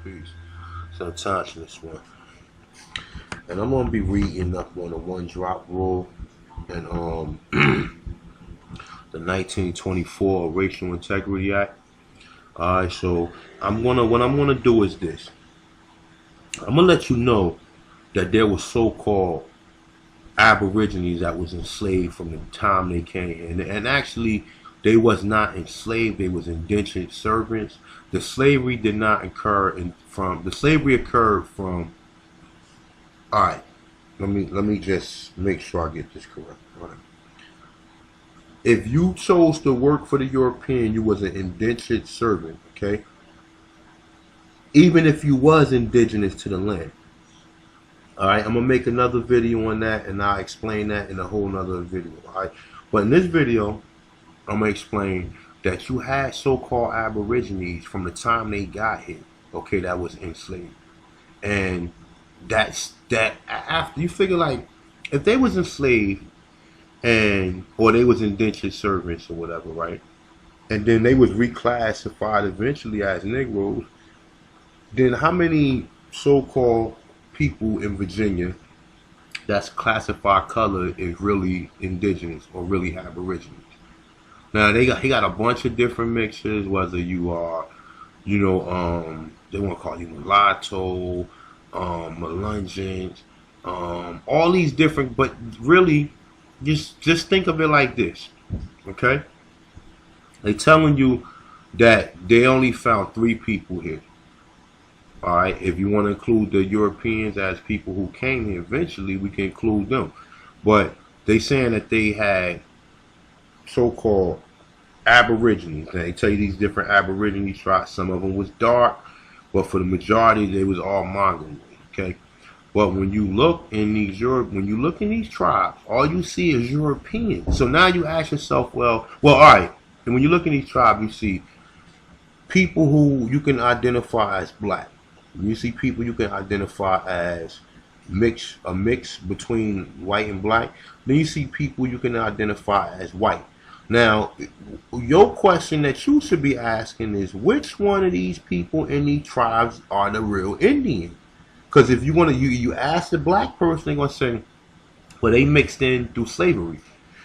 Peace. So touch this one. And I'm gonna be reading up on the one drop rule and the 1924 Racial Integrity Act. Alright, so what I'm gonna do is this. I'm gonna let you know that there was so-called Aborigines that was enslaved from the time they came, and actually they was not enslaved; they was indentured servants. The slavery did not occur the slavery occurred from. All right, let me just make sure I get this correct. All right. If you chose to work for the European, you was an indentured servant. Okay, even if you was indigenous to the land. Alright, I'm going to make another video on that, and I'll explain that in a whole nother video. Alright, but in this video, I'm going to explain that you had so-called Aborigines from the time they got here, okay, that was enslaved. And that after you figure, like, if they was enslaved or they was indentured servants or whatever, right, and then they was reclassified eventually as Negroes, then how many so-called people in Virginia that's classified color is really indigenous or really Aborigines? Now he got a bunch of different mixtures, whether you are, they want to call you mulatto, Melungeons, all these different, but really just think of it like this, okay? They telling you that they only found 3 people here. Alright, if you want to include the Europeans as people who came here eventually, we can include them. But they saying that they had so-called Aborigines. Now they tell you these different Aborigine tribes. Some of them was dark, but for the majority, they was all Mongoloid. Okay, but when you look in these tribes, all you see is Europeans. So now you ask yourself, well, all right. And when you look in these tribes, you see people who you can identify as black. You see people you can identify as a mix between white and black. Then you see people you can identify as white. Now, your question that you should be asking is, which one of these people in these tribes are the real Indian? Because if you want to, you ask the black person, they're gonna say, well, they mixed in through slavery.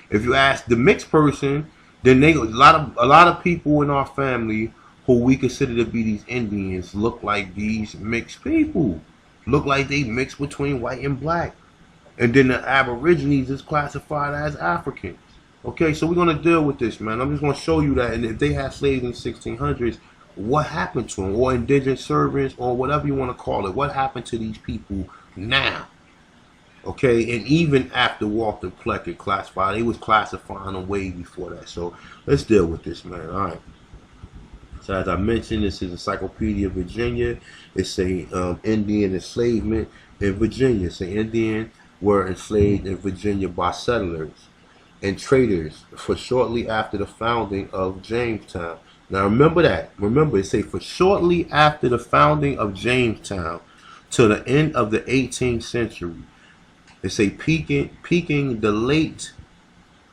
If you ask the mixed person, then a lot of people in our family who we consider to be these Indians look like these mixed people. Look like they mixed between white and black. And then the Aborigines is classified as Africans. Okay, so we're going to deal with this, man. I'm just going to show you that. And if they had slaves in the 1600s, what happened to them? Or indigent servants, or whatever you want to call it. What happened to these people now? Okay, and even after Walter Plunkett classified, they was classifying them way before that. So let's deal with this, man. All right. So as I mentioned, this is Encyclopedia Virginia. It's a Indian enslavement in Virginia. It's Indian were enslaved in Virginia by settlers and traders for shortly after the founding of Jamestown. Now remember that. Remember, it say for shortly after the founding of Jamestown to the end of the 18th century. It say peaking late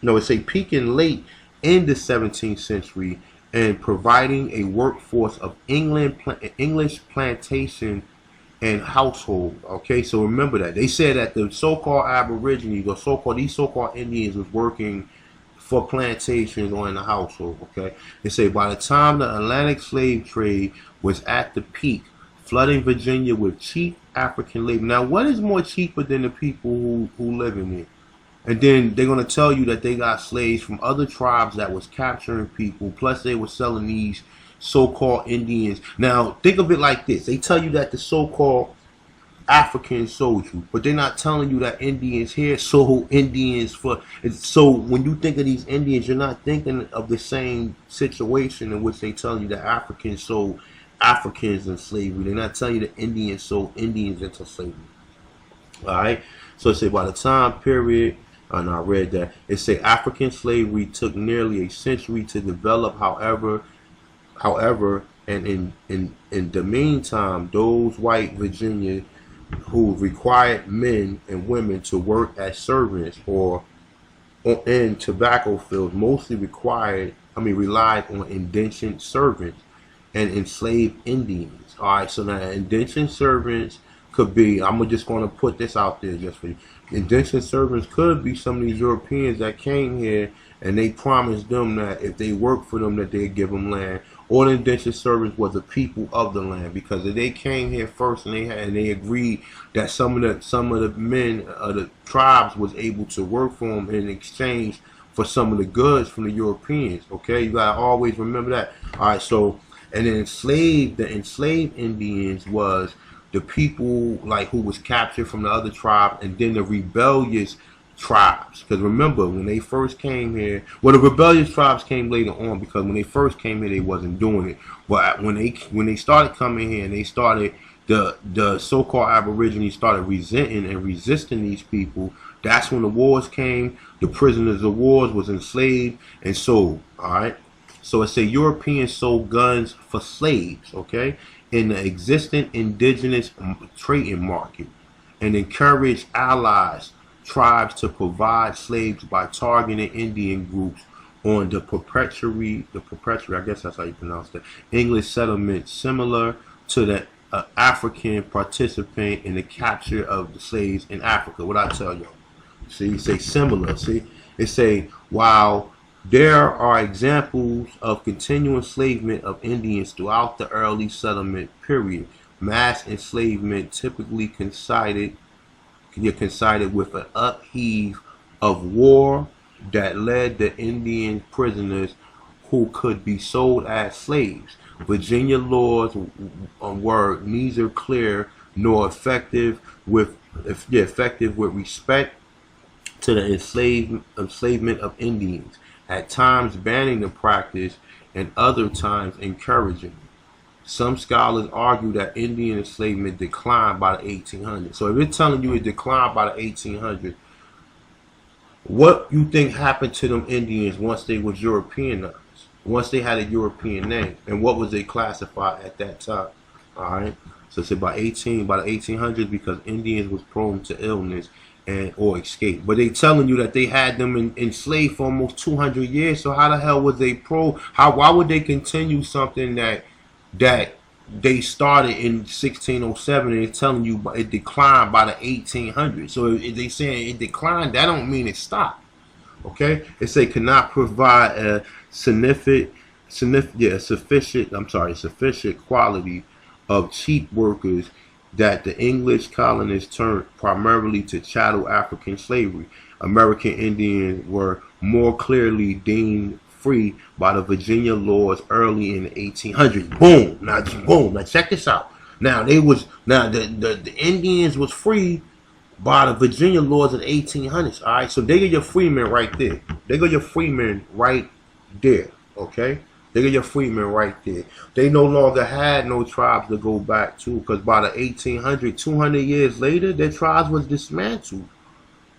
in the 17th century, and providing a workforce of English plantation and household. Okay, so remember that. They said that the so-called Aborigines, or these so-called Indians, was working for plantations or in the household. Okay, they say by the time the Atlantic slave trade was at the peak, flooding Virginia with cheap African labor. Now, what is more cheaper than the people who live in it? And then they're going to tell you that they got slaves from other tribes that was capturing people. Plus, they were selling these so-called Indians. Now, think of it like this. They tell you that the so-called Africans sold you, but they're not telling you that Indians here sold Indians for. So when you think of these Indians, you're not thinking of the same situation in which they tell you that Africans sold Africans in slavery. They're not telling you that Indians sold Indians into slavery. All right. So it say by the time period. And I read that it say African slavery took nearly a century to develop. However, and in the meantime, those white Virginia who required men and women to work as servants or in tobacco fields mostly relied on indentured servants and enslaved Indians. All right, so now indentured servants could be, just going to put this out there just for you. Indentured servants could be some of these Europeans that came here and they promised them that if they worked for them that they'd give them land. Or the indentured servants were the people of the land, because if they came here first and they agreed that some of the men of the tribes was able to work for them in exchange for some of the goods from the Europeans. Okay, you gotta always remember that. All right, so and then the enslaved Indians was the people like who was captured from the other tribe, and then the rebellious tribes. Because remember, when they first came here, well, the rebellious tribes came later on, because when they first came here, they wasn't doing it. But when they started coming here, and they started the so-called Aborigines started resenting and resisting these people, that's when the wars came. The prisoners of wars was enslaved and sold. All right. So it's a European sold guns for slaves, okay, in the existing indigenous trading market, and encouraged allies tribes to provide slaves by targeting Indian groups on the perpetuary, I guess that's how you pronounce that, English settlement, similar to the African participant in the capture of the slaves in Africa. What I tell you, see, you say similar. See, it say while there are examples of continual enslavement of Indians throughout the early settlement period, mass enslavement typically coincided with an upheave of war that led the Indian prisoners who could be sold as slaves. Virginia laws were neither clear nor effective with respect to the enslavement of Indians, at times banning the practice and other times encouraging it. Some scholars argue that Indian enslavement declined by the 1800s. So if it's telling you it declined by the 1800s, what you think happened to them Indians once they was Europeanized, once they had a European name, and what was they classified at that time? All right. So it's by the 1800s, because Indians was prone to illness or escape. But they telling you that they had them enslaved for almost 200 years. So how the hell was they why would they continue something that they started in 1607, and they're telling you it declined by the 1800s? So if they saying it declined, that don't mean it stopped. Okay, it say cannot provide a sufficient quality of cheap workers that the English colonists turned primarily to chattel African slavery. American Indians were more clearly deemed free by the Virginia laws early in the 1800s. Boom. Now check this out. Now the Indians was free by the Virginia laws of the 1800s. All right, so they get your freemen right there. They got your freemen right there. Okay, they got your freemen right there. They no longer had no tribes to go back to, because by the 1800s, 200 years later, their tribes was dismantled.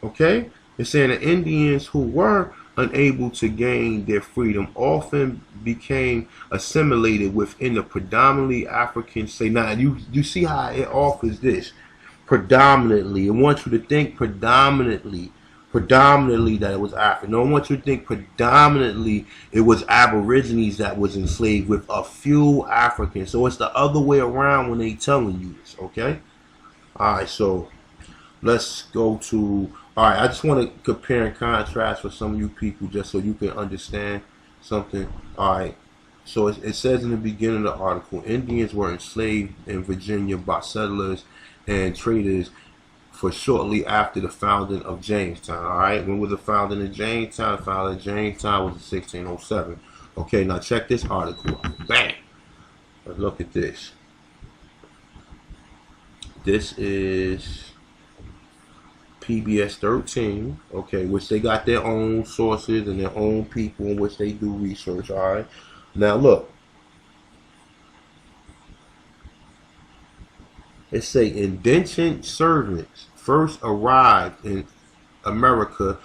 Okay, they're saying the Indians who were unable to gain their freedom often became assimilated within the predominantly African state. Now you see how it offers this predominantly. It wants you to think predominantly that it was African. No, I want you to think predominantly it was Aborigines that was enslaved with a few Africans. So it's the other way around when they telling you this. Okay. All right. So let's go to. All right, I just want to compare and contrast for some of you people, just so you can understand something. All right, so it says in the beginning of the article, Indians were enslaved in Virginia by settlers and traders for shortly after the founding of Jamestown. All right, when was the founding of Jamestown? The founding of Jamestown was in 1607. Okay, now check this article. Bang! Let's look at this. This is PBS 13, okay, which they got their own sources and their own people in which they do research. All right, now look, it say indentured servants first arrived in America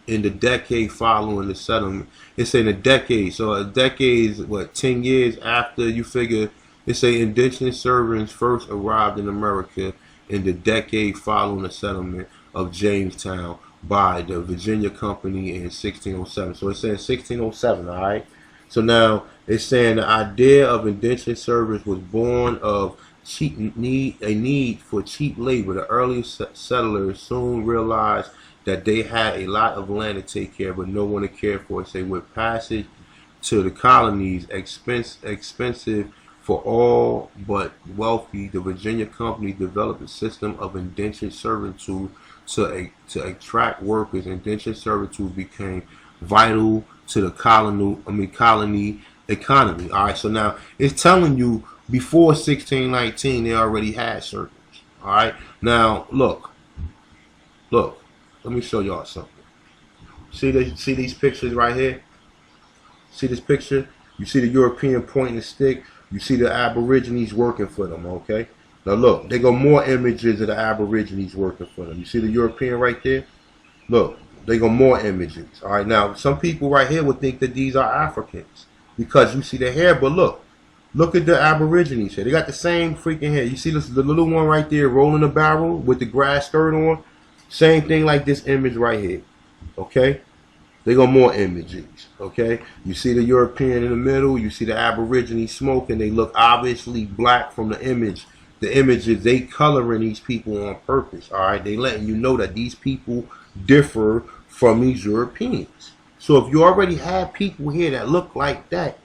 in the decade following the settlement. It's in a decade, so a decade is what, 10 years after, you figure. It say indentured servants first arrived in America in the decade following the settlement of Jamestown by the Virginia Company in 1607. So it says 1607, all right? So now it's saying the idea of indentured service was born of a need for cheap labor. The early settlers soon realized that they had a lot of land to take care of, but no one to care for it. Say with passage to the colonies, expensive for all but wealthy, the Virginia Company developed a system of indentured servitude to attract workers. Indentured servitude became vital to the colony economy. All right, so now it's telling you before 1619 they already had servants. All right, now look, let me show y'all something. See these pictures right here? See this picture? You see the European pointing the stick. You see the Aborigines working for them, okay? Now look, they got more images of the Aborigines working for them. You see the European right there? Look, they got more images. All right, now some people right here would think that these are Africans because you see the hair, but look at the Aborigines here. They got the same freaking hair. You see this, the little one right there rolling the barrel with the grass skirt on? Same thing like this image right here, okay? They got more images, okay? You see the European in the middle. You see the Aborigines smoking. They look obviously black from the image. The images, they coloring these people on purpose, all right? They letting you know that these people differ from these Europeans. So if you already have people here that look like that,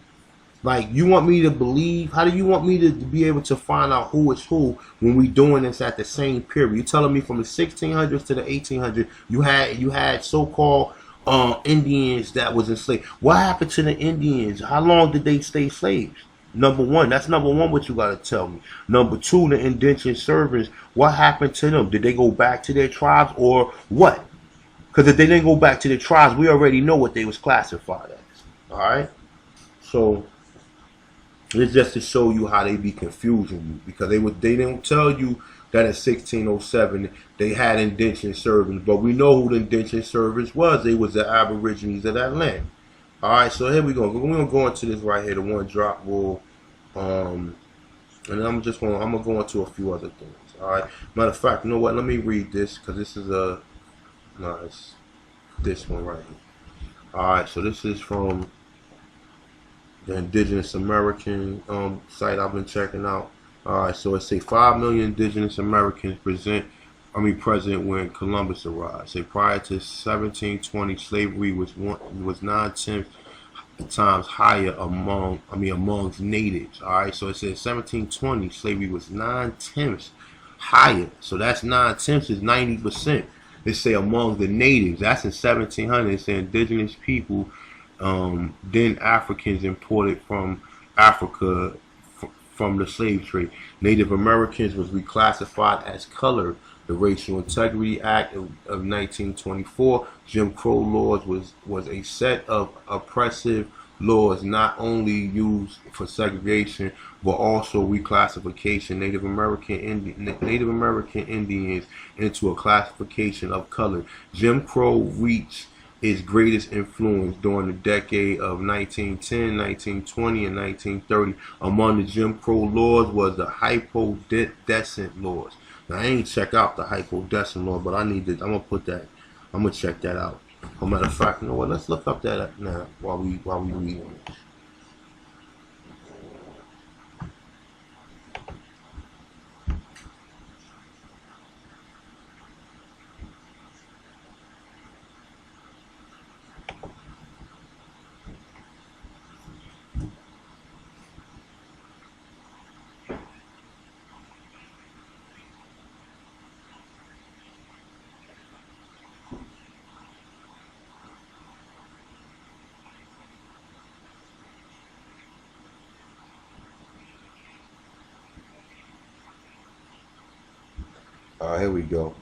like you want me to believe, how do you want me to be able to find out who is who when we doing this at the same period? You're telling me from the 1600s to the 1800s, you had so-called Indians that was enslaved. What happened to the Indians? How long did they stay slaves? Number one, that's number one what you got to tell me. Number two, the indentured servants, what happened to them? Did they go back to their tribes or what? Because if they didn't go back to their tribes, we already know what they was classified as. All right? So it's just to show you how they be confusing you, because they didn't tell you that in 1607 they had indentured servants, but we know who the indentured servants was. They was the Aborigines of that land. All right, so here we go. We're gonna go into this right here, the one drop rule, and I'm gonna go into a few other things. All right. Matter of fact, you know what? Let me read this because this is it's this one right here. All right, so this is from the Indigenous American site I've been checking out. All right, so it say 5 million Indigenous Americans present when Columbus arrived. Say prior to 1720, slavery was 9/10 times higher amongst natives. All right, so it says 1720, slavery was 9/10 higher. So that's 9/10 is 90%. They say among the natives. That's in 1700. They say indigenous people. Then Africans imported from Africa from the slave trade. Native Americans was reclassified as colored. The Racial Integrity Act of 1924, Jim Crow laws was a set of oppressive laws not only used for segregation but also reclassification Native American Indians into a classification of color. Jim Crow reached its greatest influence during the decade of 1910, 1920, and 1930. Among the Jim Crow laws was the hypodescent laws. Now, I ain't check out the hypodescent law, but I'm gonna check that out. As a matter of fact, you know what? Let's look up that now while we read on it. Here we go.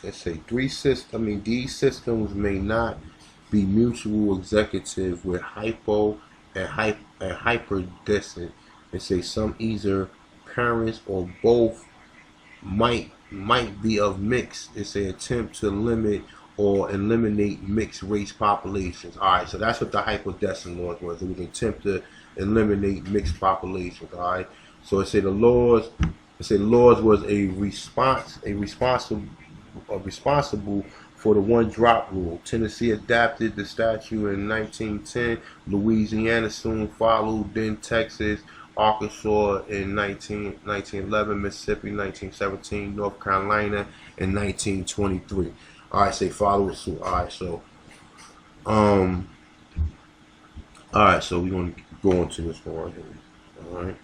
Let's say these systems may not be mutual executive with hypo and hyperdescent. They say some either parents or both might be of mixed. It's an attempt to limit or eliminate mixed race populations. All right, so that's what the hypodescent laws was. It was an attempt to eliminate mixed populations. All right, so it said the laws. It said laws was responsible for the one drop rule. Tennessee adapted the statute in 1910. Louisiana soon followed. Then Texas, Arkansas in 1911, Mississippi 1917, North Carolina in 1923. All right, say follow suit. Um, all right, so we're gonna go into this one right here. All right,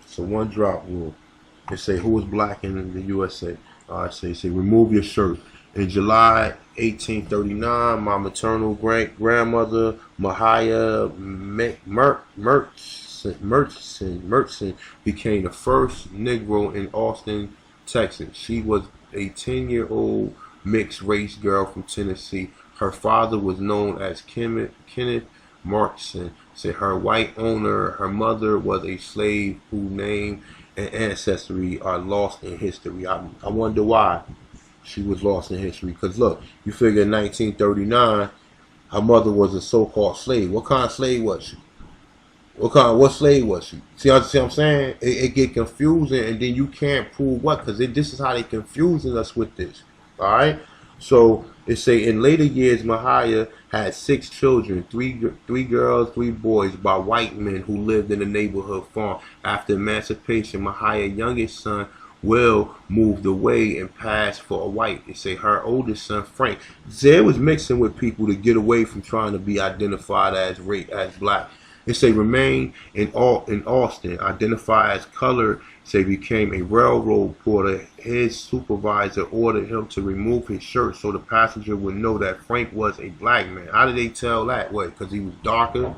so one drop rule. They say who is black in the USA. All right, say remove your shirt. In July 1839, my maternal grandmother Mahiah Murchison became the first Negro in Austin, Texas. She was a 10-year-old mixed race girl from Tennessee. Her father was known as Kenneth Murchison. Said her white owner, her mother was a slave whose name and ancestry are lost in history. I wonder why she was lost in history. Because look, you figure in 1939, her mother was a so-called slave. What kind of slave was she? What slave was she? See what I'm saying? It get confusing, and then you can't prove what, because this is how they confusing us with this. All right. So it say in later years, Mahiah had 6 children, three girls, 3 boys, by white men who lived in the neighborhood farm. After emancipation, Mahiah's youngest son Will moved away and passed for a white. They say her oldest son Frank, it was mixing with people to get away from trying to be identified as black. They say remained in Austin, identified as colored. Say became a railroad porter. His supervisor ordered him to remove his shirt so the passenger would know that Frank was a black man. How did they tell that? What? Because he was darker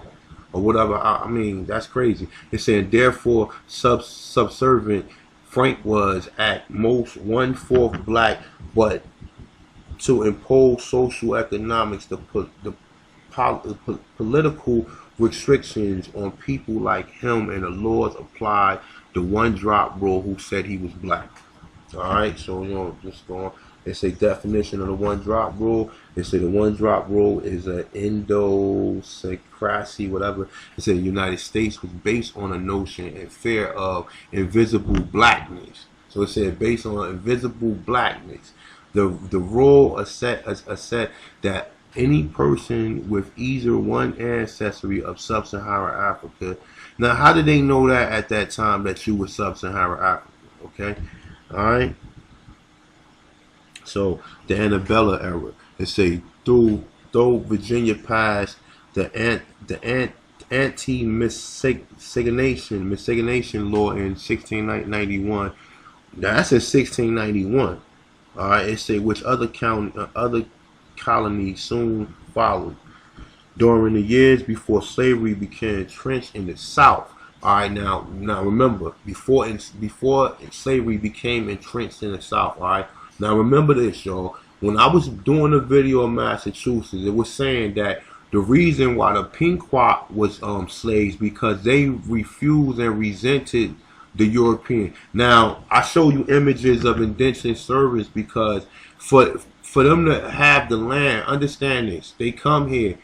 or whatever? I mean, that's crazy. They saying therefore subservient. Frank was at most 1/4 black, but to impose social economics, the political restrictions on people like him, and the laws applied the one drop rule who said he was black. All right, so just go on. It's a definition of the one drop rule. They say the one drop rule is an idiosyncrasy, whatever. It said the United States was based on a notion and fear of invisible blackness. So it said based on invisible blackness. The rule said that any person with either one ancestry of sub-Saharan Africa. Now, how did they know that at that time that you were sub-Saharan Africa? Okay, all right. So the antebellum era. They say though Virginia passed the anti-miscegenation law in 1691. Now that's in 1691. All right. It say which other colonies soon followed. During the years before slavery became entrenched in the South. All right, now remember, before slavery became entrenched in the South. All right, now remember this, y'all. When I was doing a video in Massachusetts, it was saying that the reason why the Pequot was slaves because they refused and resented the European. Now I show you images of indentured service because for them to have the land, understand this, they come here.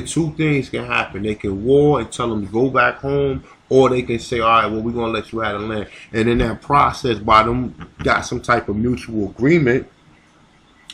Two things can happen. They can war and tell them to go back home, or they can say, all right, well, we're going to let you have the land. And in that process, by them got some type of mutual agreement,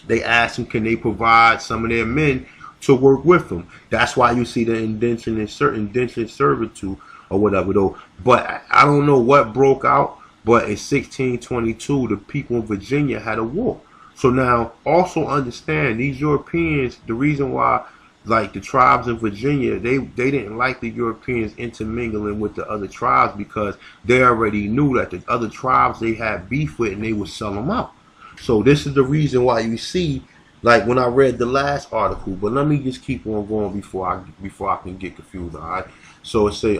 they ask them, can they provide some of their men to work with them? That's why you see the indentured servitude or whatever, though. But I don't know what broke out, but in 1622, the people in Virginia had a war. So now, also understand, these Europeans, the reason why, like the tribes in Virginia, they didn't like the Europeans intermingling with the other tribes because they already knew that the other tribes they had beef with and they would sell them out. So this is the reason why you see, like when I read the last article, but let me just keep on going before I can get confused. All right. So it say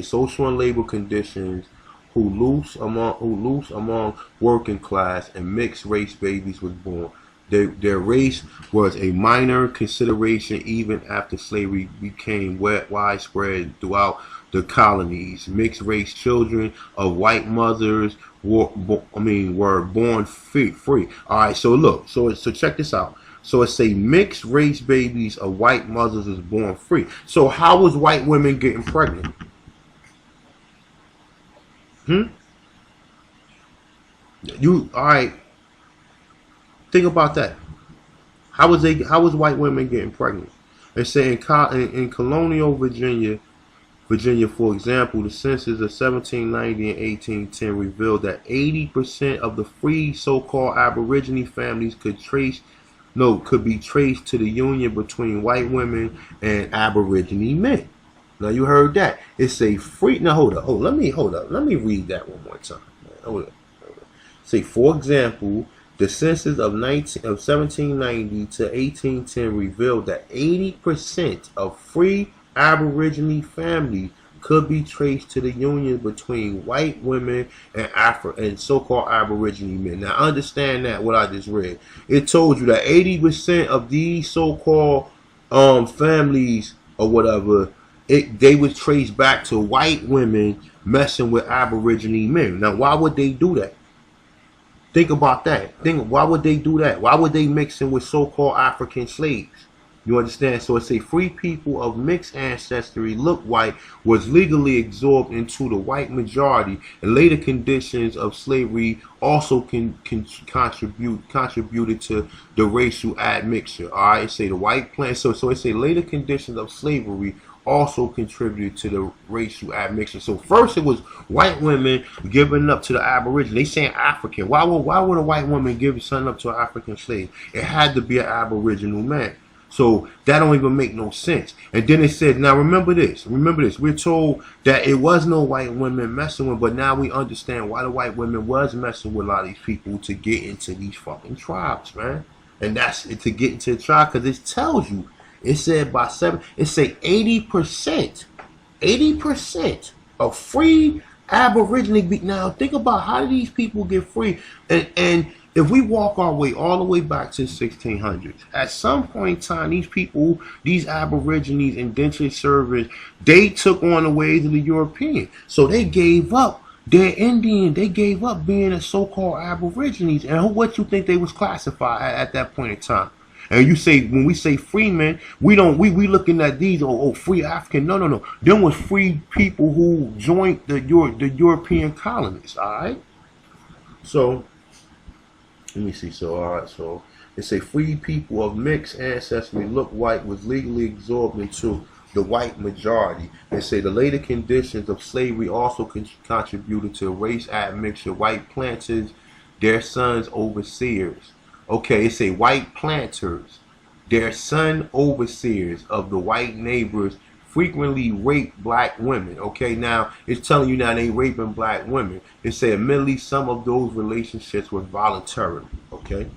social and labor conditions who loose among working class and mixed race babies was born. Their race was a minor consideration even after slavery became widespread throughout the colonies. Mixed race children of white mothers were born free. All right, so look, so check this out. So it's a mixed race babies of white mothers is born free. So how was white women getting pregnant? All right. Think about that. How was white women getting pregnant? They say in colonial Virginia, for example, the census of 1790 and 1810 revealed that 80% of the free so-called Aborigine families could be traced to the union between white women and Aborigine men. Now you heard that. It's a free. Now hold up. Let me read that one more time. Hold up. Say, for example, the census of 1790 to 1810 revealed that 80% of free Aborigine families could be traced to the union between white women and so-called Aborigine men. Now understand that what I just read. It told you that 80% of these so-called families or whatever, they would trace back to white women messing with Aborigine men. Now why would they do that? Think about that. Why would they do that? Why would they mix in with so-called African slaves? You understand? So it's a free people of mixed ancestry, look white, was legally absorbed into the white majority, and later conditions of slavery also contributed to the racial admixture. All right, say the white plant. So it's a later conditions of slavery also contributed to the racial admixture. So first it was white women giving up to the Aborigine. They saying African. Why would a white woman give something up to an African slave? It had to be an Aboriginal man. So that don't even make no sense. And then it said, now remember this. We're told that it was no white women messing with, but now we understand why the white women was messing with a lot of these people to get into these fucking tribes, man. And that's to get into the tribe, because it tells you. It said by 80% of free Aborigine. Now think about how do these people get free, and if we walk our way all the way back to the 1600s, at some point in time, these Aborigines, indentured servants, they took on the ways of the European. So they gave up their Indian. They gave up being a so-called Aborigines. And what you think they was classified at that point in time? And you say, when we say free men, we looking at these, free African. No. Them was free people who joined the European colonies, all right? So, let me see. So, all right. So, it's a free people of mixed ancestry, look white, was legally absorbed into the white majority. They say the later conditions of slavery also contributed to race admixture. White planters, their sons overseers. Okay, it say white planters, their son overseers of the white neighbors frequently rape black women. Okay, now it's telling you now they raping black women. It say admittedly some of those relationships were voluntary. Okay.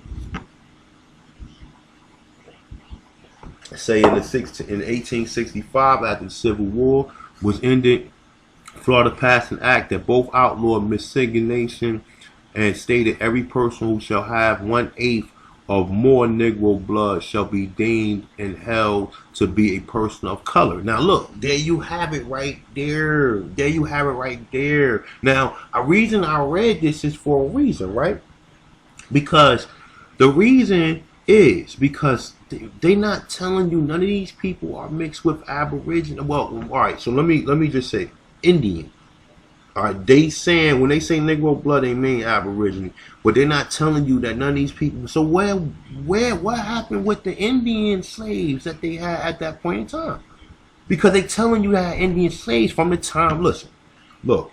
Say in 1865, after the Civil War was ended, Florida passed an act that both outlawed miscegenation and stated every person who shall have 1/8 of more Negro blood shall be deemed and held to be a person of color. Now look, there you have it right there. There you have it right there. Now, a reason I read this is for a reason, right? Because the reason is because they're not telling you none of these people are mixed with Aboriginal. Well, all right, so let me just say Indian. All right, they saying when they say Negro blood, they mean Aborigine, but they're not telling you that none of these people. So what happened with the Indian slaves that they had at that point in time? Because they telling you that Indian slaves from the time. Listen, look,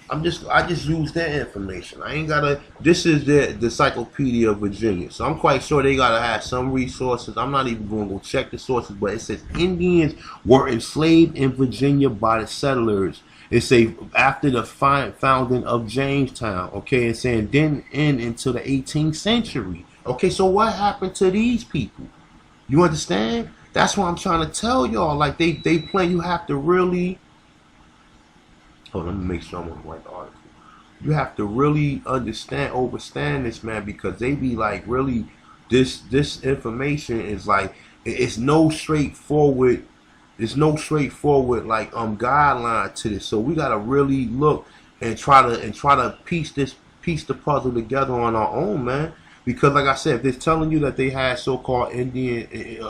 I just use that information. I ain't gotta. This is the Encyclopedia of Virginia, so I'm quite sure they gotta have some resources. I'm not even going to go check the sources, but it says Indians were enslaved in Virginia by the settlers. It say after the founding of Jamestown. Okay, it's saying then into the 18th century. Okay, so what happened to these people? You understand? That's what I'm trying to tell y'all. Like they plan. You have to really. Hold on, let me make sure I'm on the right article. You have to really understand this, man, because they be like really this information is like it's no straightforward. There's no straightforward like guideline to this. So we gotta really look and try to piece the puzzle together on our own, man. Because like I said, if they're telling you that they had so-called Indian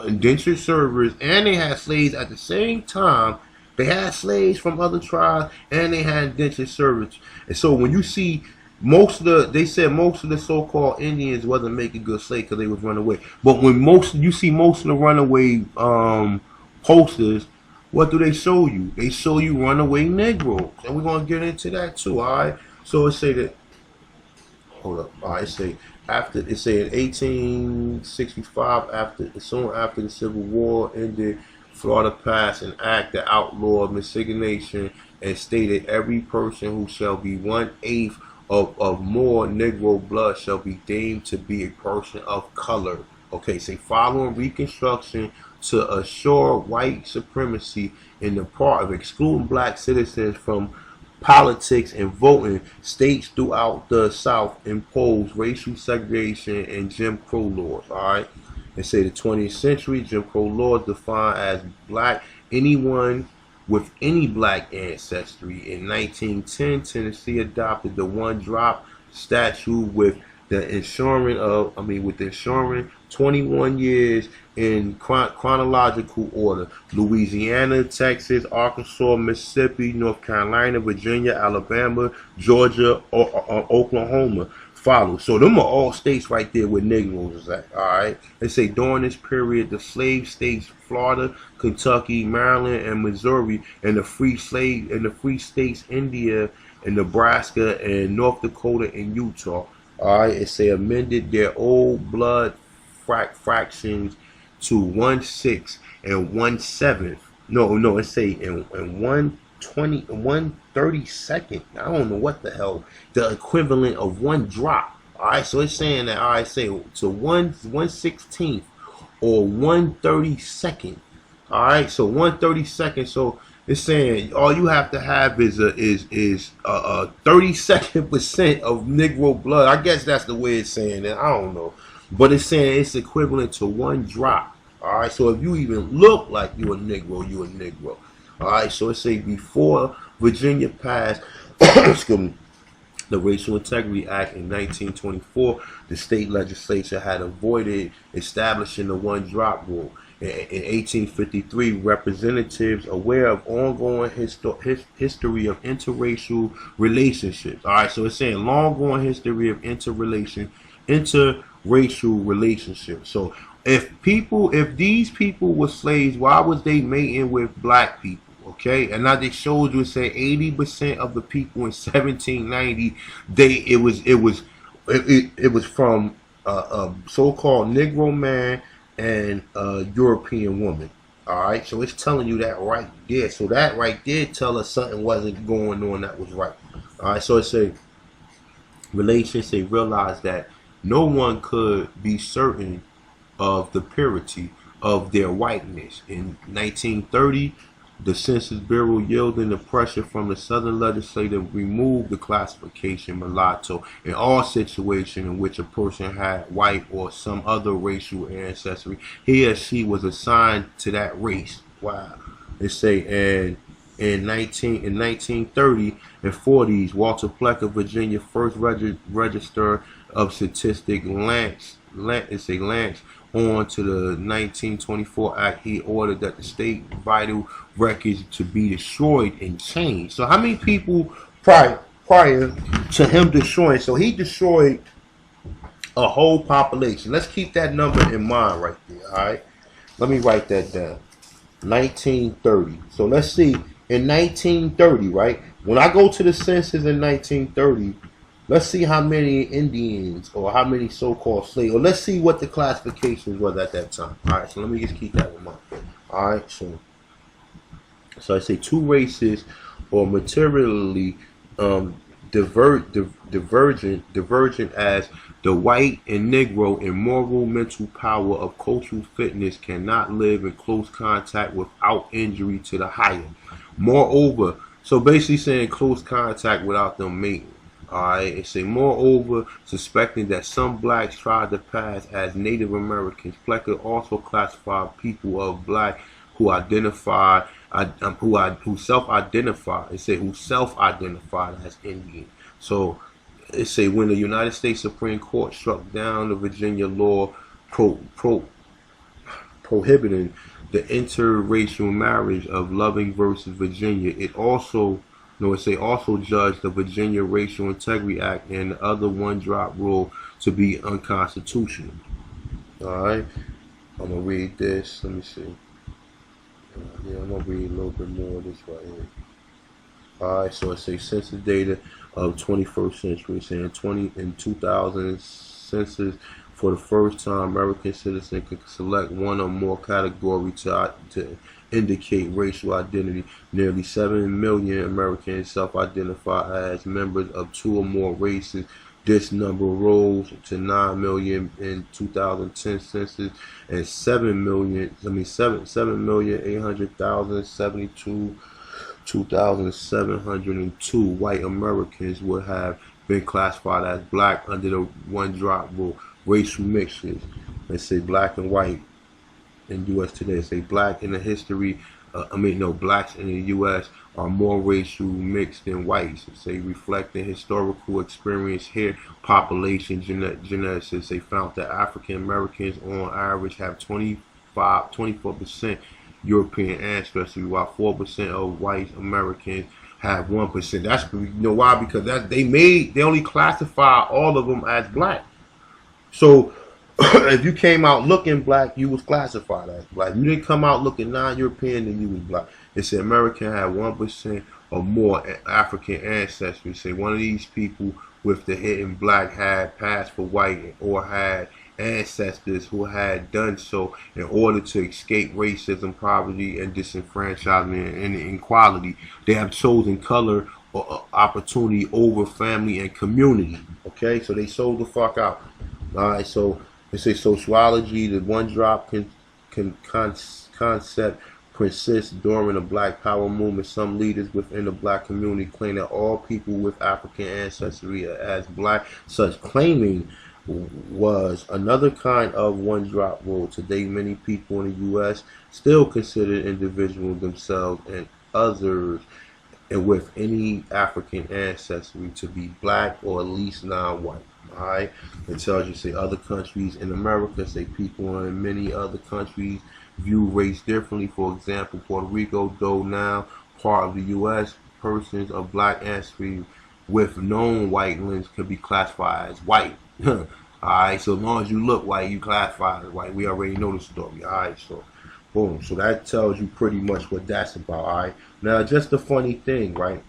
indentured servers and they had slaves at the same time, they had slaves from other tribes and they had indentured servers. And so when you see they said most of the so-called Indians wasn't making good slave because they was running away. But when you see most of the runaway posters, what do they show you? They show you runaway Negroes, and we're gonna get into that too. All right. So it say that. Hold up. All right. It say after it say in 1865, soon after the Civil War ended, Florida passed an act that outlawed miscegenation and stated every person who shall be 1/8 of more Negro blood shall be deemed to be a person of color. Okay, say following Reconstruction to assure white supremacy in the part of excluding black citizens from politics and voting, states throughout the South imposed racial segregation and Jim Crow laws. All right, and say the 20th century Jim Crow laws defined as black anyone with any black ancestry. In 1910, Tennessee adopted the one-drop statute with the ensuring 21 years in chronological order. Louisiana, Texas, Arkansas, Mississippi, North Carolina, Virginia, Alabama, Georgia, Oklahoma follow. So them are all states right there where Negroes is at. All right. They say during this period, the slave states Florida, Kentucky, Maryland, and Missouri, and the free states India and Nebraska and North Dakota and Utah. All right. It say amended their old blood fractions to 1/6 and 1/7. No. It say in 1/32. I don't know what the hell the equivalent of one drop. All right, so it's saying that say to 1/16 or 1/32. All right, so 1/32. So it's saying all you have to have is a 32% of Negro blood. I guess that's the way it's saying it. I don't know, but it's saying it's equivalent to one drop. All right, so if you even look like you a Negro, you a Negro. All right, so it say before Virginia passed the Racial Integrity Act in 1924, the state legislature had avoided establishing the one-drop rule. In 1853, representatives aware of ongoing history of interracial relationships. All right, so it's saying long-going history of interracial relationships. So if these people were slaves, why was they mating with black people? Okay, and now they showed you, say 80% of the people in 1790, it was from a so-called Negro man and a European woman. All right, so it's telling you that right there. So that right there tell us something wasn't going on that was right. All right, so it say relations. They realized that no one could be certain of the purity of their whiteness. In 1930. The Census Bureau, yielding the pressure from the Southern legislature, removed the classification mulatto in all situations in which a person had white or some other racial ancestry. He or she was assigned to that race. Wow. They say in 1930 and 40s, Walter Plecker, Virginia, first register of statistic Lance on to the 1924 Act. He ordered that the state vital records to be destroyed and changed. So how many people prior to him destroying? So he destroyed a whole population. Let's keep that number in mind right there. All right, let me write that down. 1930. So let's see. In 1930, right? When I go to the census in 1930. Let's see how many Indians or how many so-called slaves, or let's see what the classifications was at that time. All right, so let me just keep that in mind. All right, so I say two races or materially divergent as the white and Negro in moral mental power of cultural fitness cannot live in close contact without injury to the higher. Moreover, so basically saying close contact without them mating. Alright, it say moreover, suspecting that some blacks tried to pass as Native Americans, Plecker also classified people of black who self-identified. It say who self-identified as Indian. So it say when the United States Supreme Court struck down the Virginia law prohibiting the interracial marriage of Loving versus Virginia, it also No, it say also judge the Virginia Racial Integrity Act and the other one-drop rule to be unconstitutional. All right, I'm gonna read this. Let me see. Yeah, I'm gonna read a little bit more of this right here. All right, so it says census data of 21st century, saying 2000 census. For the first time, American citizens could select one or more category to indicate racial identity. Nearly 7 million Americans self-identify as members of two or more races. This number rose to 9 million in 2010 census and 7,800,072 2,702 white Americans would have been classified as black under the one-drop rule. Racial mixtures. They say black and white in U.S. today. They say black in the history. Blacks in the U.S. are more racial mixed than whites. They reflecting historical experience here, population genetics. They found that African Americans on average have 24% European ancestry, while 4% of white Americans have 1%. That's why, because they only classify all of them as black. So if you came out looking black, you was classified as black. You didn't come out looking non-European, then you was black. It said American had 1% or more African ancestry. Say one of these people with the hidden black had passed for white or had ancestors who had done so in order to escape racism, poverty, and disenfranchisement and inequality. They have chosen color or opportunity over family and community. Okay, so they sold the fuck out. All right, so they say sociology, the one-drop concept persists during the Black Power movement. Some leaders within the black community claim that all people with African ancestry are as black. Such claiming was another kind of one-drop rule. Today, many people in the U.S. still consider individuals themselves and others and with any African ancestry to be black or at least non-white. All right, it tells you, say, other countries in America, say people in many other countries view race differently. For example, Puerto Rico, though now part of the U.S., persons of black ancestry with known white lens could be classified as white. All right, so as long as you look white, you classify as white. We already know the story. All right, so boom. So that tells you pretty much what that's about. All right, now just the funny thing, right?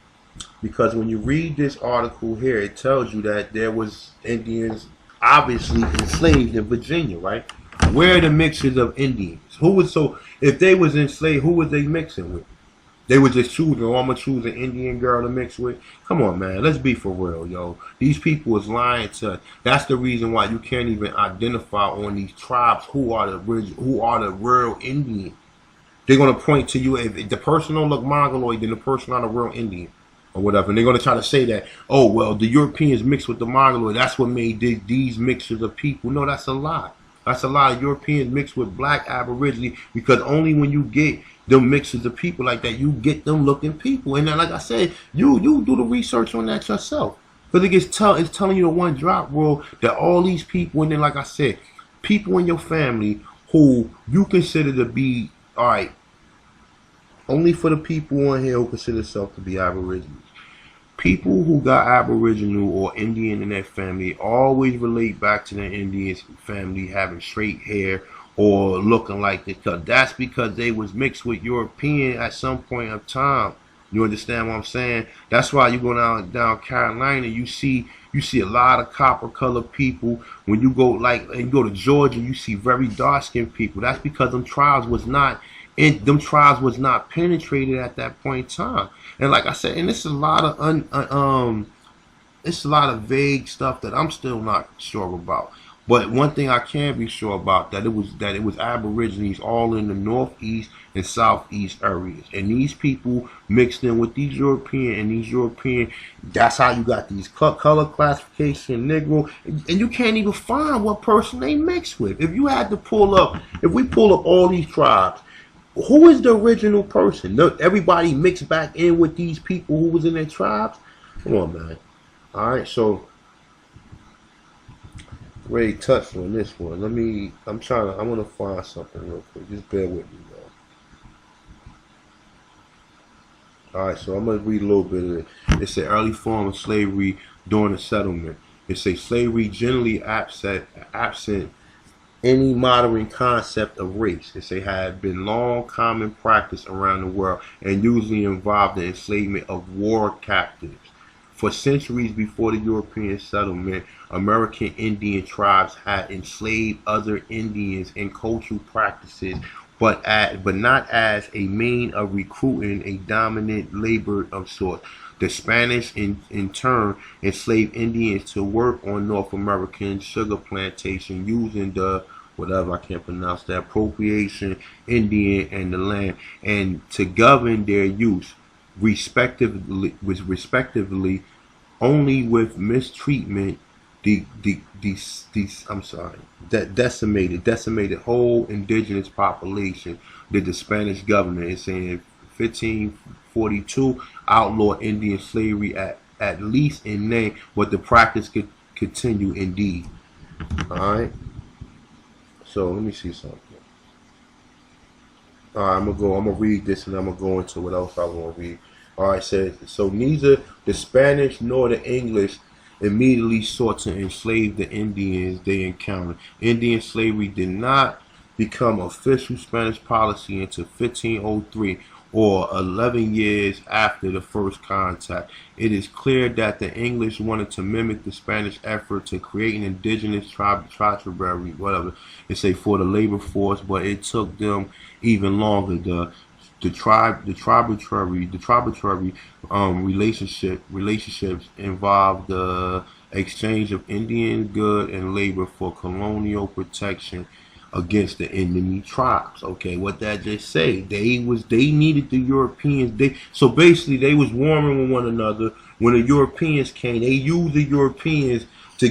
Because when you read this article here, it tells you that there was Indians obviously enslaved in Virginia, right? Where are the mixtures of Indians? If they was enslaved, who was they mixing with? They were just choosing, I'm gonna choose an Indian girl to mix with. Come on, man, let's be for real, yo. These people is lying to us. That's the reason why you can't even identify on these tribes who are the real Indian. They're gonna point to you, if the person don't look Mongoloid, then the person not a real Indian. Or whatever, and they're going to try to say that, oh, well, the Europeans mixed with the Mongoloid, that's what made these mixtures of people. No, that's a lie. That's a lie. Europeans mixed with black Aborigines, because only when you get them mixtures of people like that, you get them looking people. And then, like I said, you do the research on that yourself, because it's telling you the one drop rule that all these people, and then, like I said, people in your family who you consider to be, all right, only for the people on here who consider themselves to be Aborigines. People who got Aboriginal or Indian in their family always relate back to their Indian family having straight hair or looking like this. That's because they was mixed with European at some point of time. You understand what I'm saying? That's why you go down Carolina, you see a lot of copper colored people. When you go to Georgia, you see very dark skinned people. That's because them tribes was not penetrated at that point in time. And like I said, and it's a lot of vague stuff that I'm still not sure about. But one thing I can be sure about, that it was Aborigines all in the northeast and southeast areas, and these people mixed in with these European, that's how you got these color classification, Negro, and you can't even find what person they mixed with. If we pull up all these tribes, who is the original person? Everybody mixed back in with these people who was in their tribes. Come on, man. All right, so Ray touched on this one. I want to find something real quick. Just bear with me, All right, so I'm gonna read a little bit of it. It's an early form of slavery during the settlement. It's a slavery generally absent any modern concept of race. It's a had been long common practice around the world and usually involved the enslavement of war captives. For centuries before the European settlement, American Indian tribes had enslaved other Indians in cultural practices, but not as a mean of recruiting a dominant labor of sorts. The Spanish, in turn, enslaved Indians to work on North American sugar plantation using the whatever I can't pronounce that appropriation Indian and the land, and to govern their use respectively only with mistreatment I'm sorry, that decimated whole indigenous population that the Spanish government is saying in 1542 outlawed Indian slavery at least in name, but the practice could continue indeed. All right. So let me see something. All right, I'm gonna read this, and I'm gonna go into what else I want to read. All right, says so. Neither the Spanish nor the English immediately sought to enslave the Indians they encountered. Indian slavery did not become official Spanish policy until 1503, or 11 years after the first contact. It is clear that the English wanted to mimic the Spanish effort to create an indigenous tributary, whatever it's say, for the labor force, but it took them even longer. The tributary relationships involve the exchange of Indian good and labor for colonial protection against the enemy tribes. Okay, what that just say? They needed the Europeans. So basically they was warring with one another. When the Europeans came, they used the Europeans to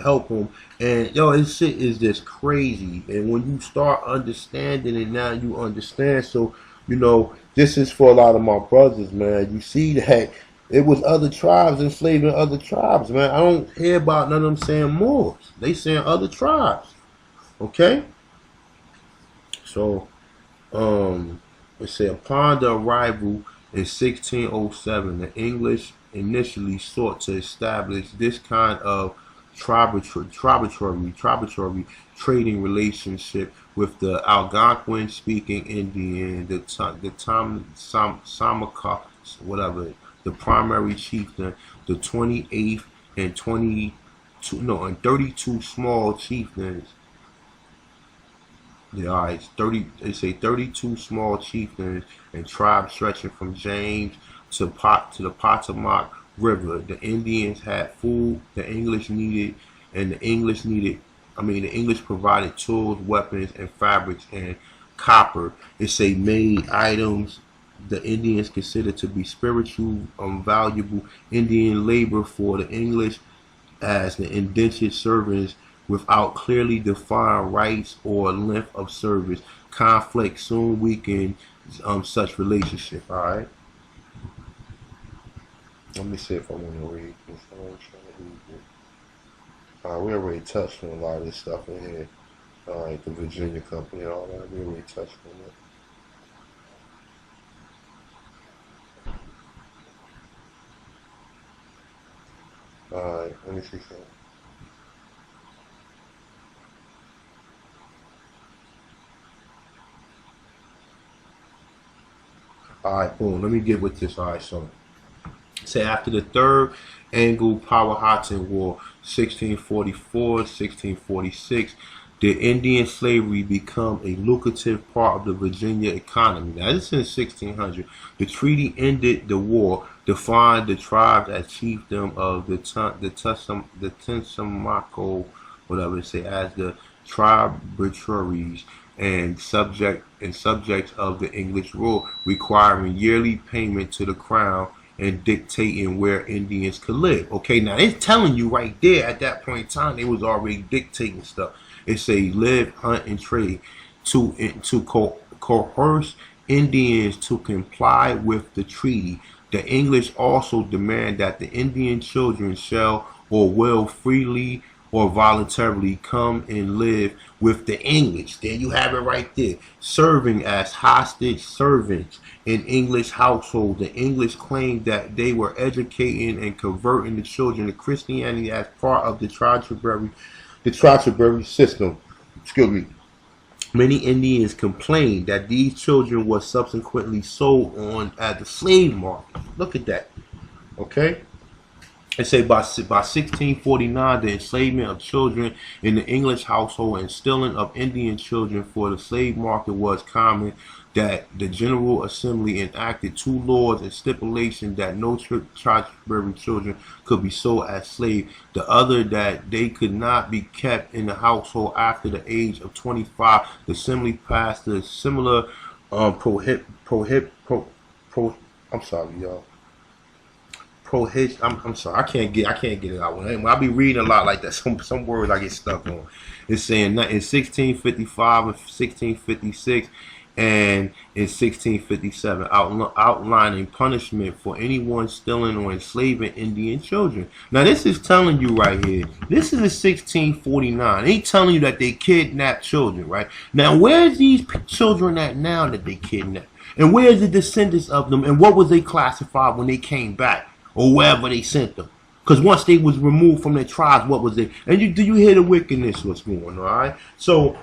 help them. And yo, this shit is just crazy. And when you start understanding it, now you understand. So this is for a lot of my brothers, man. You see that it was other tribes enslaving other tribes, man. I don't hear about none of them saying Moors. They saying other tribes. Okay? So, it said upon the arrival in 1607, the English initially sought to establish this kind of tributary trading relationship with the Algonquin-speaking Indian, the Samaka, whatever, the primary chieftain, the 28th and 32 small chieftains. Yeah, all right, 30. They say 32 small chieftains and tribes stretching from James to the Potomac River. The Indians had food the English needed, and the English provided tools, weapons, and fabrics and copper. It say made items the Indians considered to be spiritual, valuable Indian labor for the English as the indentured servants without clearly defined rights or length of service. Conflict soon weakened such relationship. All right. Let me see if I want to read this. We already touched on a lot of this stuff in here. All right, the Virginia Company and all that. We already touched on that. All right, let me see something. All right, boom. Let me get with this. All right, so say after the Third Anglo-Powhatan War, 1644-1646, the Indian slavery become a lucrative part of the Virginia economy. Now, this is in 1600. The treaty ended the war, defined the tribes as chiefdom of the Tensamaco, whatever it say, as the tributaries and subjects of the English rule, requiring yearly payment to the crown and dictating where Indians could live. Okay, now it's telling you right there at that point in time they was already dictating stuff. It say live, hunt, and trade to coerce Indians to comply with the treaty. The English also demand that the Indian children shall or will freely or voluntarily come and live with the English. There you have it right there. Serving as hostage servants in English households. The English claimed that they were educating and converting the children to Christianity as part of the Canterbury system. Excuse me. Many Indians complained that these children were subsequently sold on at the slave market. Look at that. Okay? They say by 1649, the enslavement of children in the English household and stealing of Indian children for the slave market was common, that the General Assembly enacted 2 laws and stipulation that no Canterbury children could be sold as slaves. The other, that they could not be kept in the household after the age of 25. The Assembly passed a similar I'm sorry, y'all. I'm sorry, I can't get it out. When I be reading a lot like that, some words I get stuck on. It's saying in 1655 and 1656 and in 1657, outlining punishment for anyone stealing or enslaving Indian children. Now this is telling you right here, this is in 1649. They telling you that they kidnapped children, right? Now where's these children at now that they kidnapped? And where's the descendants of them? And what was they classified when they came back? Or wherever they sent them. Because once they was removed from their tribes, what was it? And do you hear the wickedness what's going on, all right? So,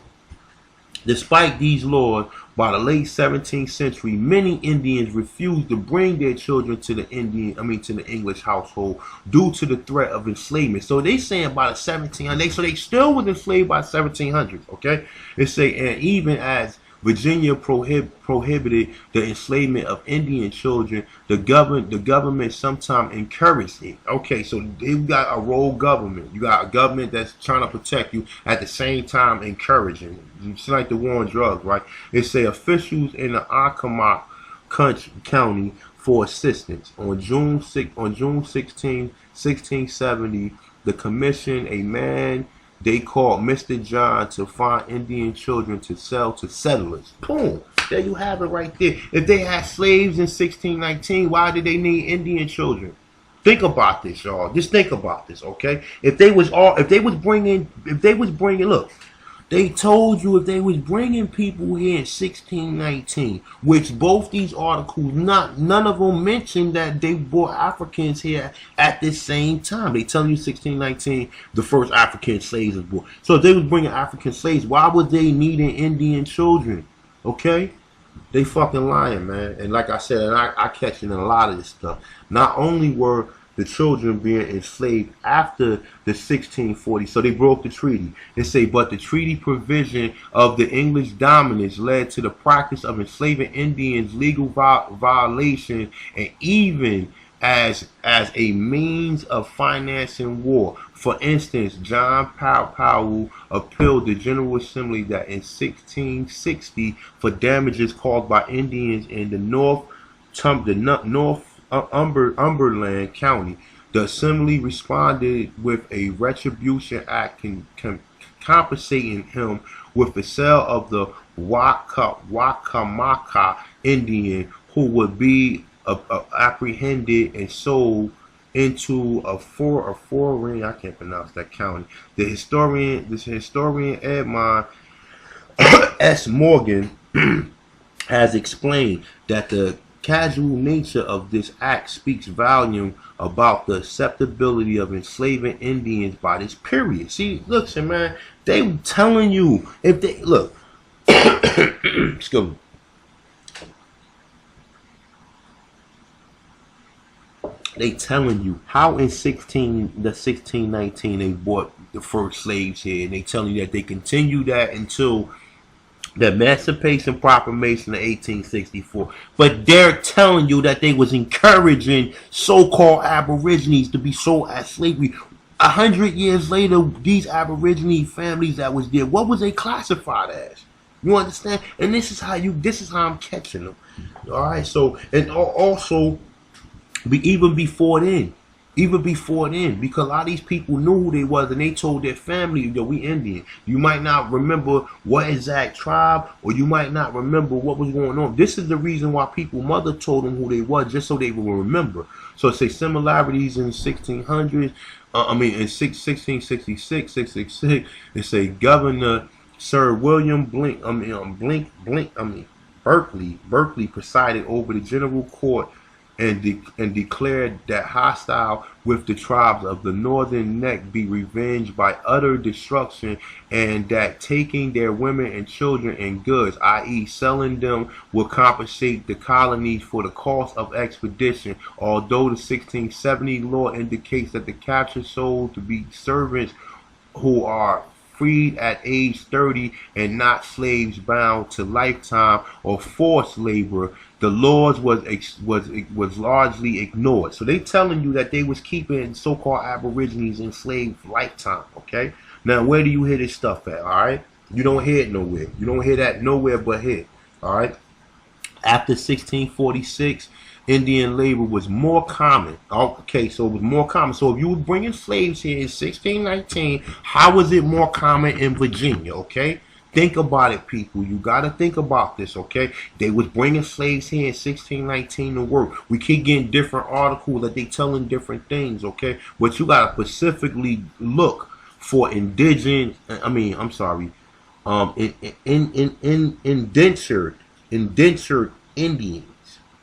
despite these laws, by the late 17th century, many Indians refused to bring their children to the English household due to the threat of enslavement. So they saying by the 1700s, so they still was enslaved by 1700s, okay? They say, and even as Virginia prohibited the enslavement of Indian children, the government sometimes encouraged it. Okay, so you got a rogue government. You got a government that's trying to protect you at the same time encouraging it. It's like the war on drugs, right? It say officials in the Accomack County for assistance. On June 16, 1670, the commission a man they called Mr. John to find Indian children to sell to settlers. Boom. There you have it right there. If they had slaves in 1619, why did they need Indian children? Think about this, y'all. Just think about this, okay? If they was bringing, look, they told you if they was bringing people here in 1619, which both these articles, none of them mentioned that they brought Africans here at this same time. They tell you 1619, the first African slaves was born. So if they was bringing African slaves, why would they needing Indian children? Okay? They fucking lying, man. And like I said, and I catch in a lot of this stuff. Not only were the children being enslaved after the 1640s, so they broke the treaty. They say, but the treaty provision of the English dominance led to the practice of enslaving Indians, legal violation, and even as a means of financing war. For instance, John Powell appealed the General Assembly that in 1660 for damages caused by Indians in the Northumberland County. The Assembly responded with a retribution act compensating him with the sale of the Wakamaka Indian, who would be apprehended and sold into a foreign, I can't pronounce that county. This historian Edmund S. Morgan has explained that the casual nature of this act speaks volume about the acceptability of enslaving Indians by this period. See, look, man, they telling you if they look. Excuse me. They telling you how in 1619 they brought the first slaves here, and they telling you that they continue that until the Emancipation Proclamation of 1864. But they're telling you that they was encouraging so-called Aborigines to be sold as slavery. 100 years later, these Aborigine families that was there, what was they classified as? You understand? And this is how I'm catching them. All right. So, and also, even before then, even before then, because a lot of these people knew who they was and they told their family, yo, we Indian. You might not remember what exact tribe, or you might not remember what was going on. This is the reason why people mother told them who they was, just so they will remember. So it say similarities in 1600s, in 1666, 666, it say Governor Sir William Berkeley presided over the general court and declared that hostile with the tribes of the northern neck be revenged by utter destruction, and that taking their women and children and goods, i.e. selling them, will compensate the colonies for the cost of expedition, although the 1670 law indicates that the captured souls to be servants who are freed at age 30 and not slaves bound to lifetime or forced labor. The laws was largely ignored. So they telling you that they was keeping so-called Aborigines enslaved lifetime. Okay, now where do you hear this stuff at? All right, you don't hear it nowhere. You don't hear that nowhere but here. All right, after 1646, Indian labor was more common. Okay, so it was more common. So if you were bringing slaves here in 1619, how was it more common in Virginia? Okay, think about it, people. You got to think about this, okay? They was bringing slaves here in 1619 to work. We keep getting different articles that they telling different things, okay? But you got to specifically look for indentured Indians.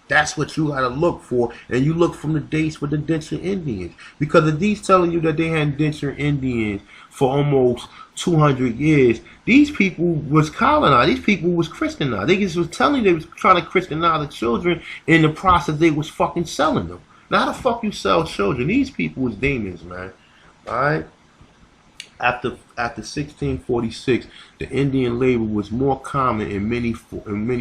That's what you gotta look for, and you look from the dates with the indentured Indians. Because if these telling you that they had indentured Indians for almost 200 years, these people was colonized. These people was Christianized. They just was telling you they was trying to Christianize the children. In the process, they was fucking selling them. Now, how the fuck you sell children? These people was demons, man. All right. After 1646, the Indian labor was more common in many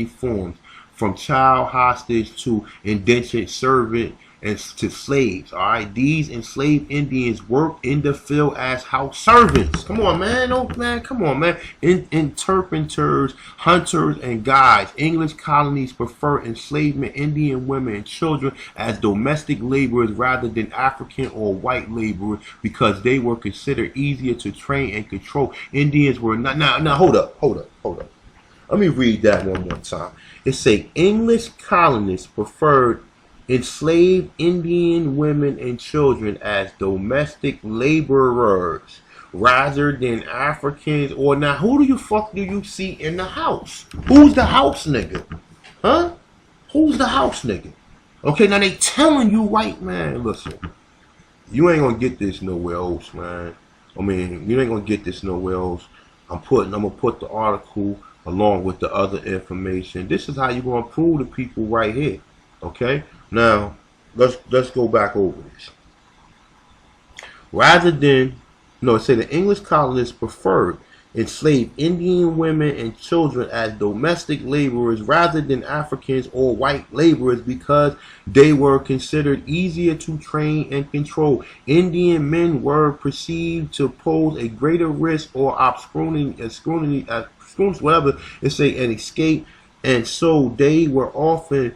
forms, from child hostage to indentured servant and to slaves. All right, these enslaved Indians worked in the field as house servants. Come on, man, come on, man. Interpreters, hunters, and guides. English colonies prefer enslavement Indian women and children as domestic laborers rather than African or white laborers, because they were considered easier to train and control. Indians were not. Now, hold up. Let me read that one more time. It say English colonists preferred enslaved Indian women and children as domestic laborers rather than Africans. Or now, who do you see in the house? Who's the house nigga? Huh? Who's the house nigga? Okay, now they telling you, white man, listen, you ain't gonna get this nowhere else, man. I mean, you ain't gonna get this nowhere else. I'm gonna put the article along with the other information. This is how you're gonna prove to people right here. Okay? Now, let's go back over this. It say the English colonists preferred enslaved Indian women and children as domestic laborers rather than Africans or white laborers because they were considered easier to train and control. Indian men were perceived to pose a greater risk or whatever it say, an escape, and so they were often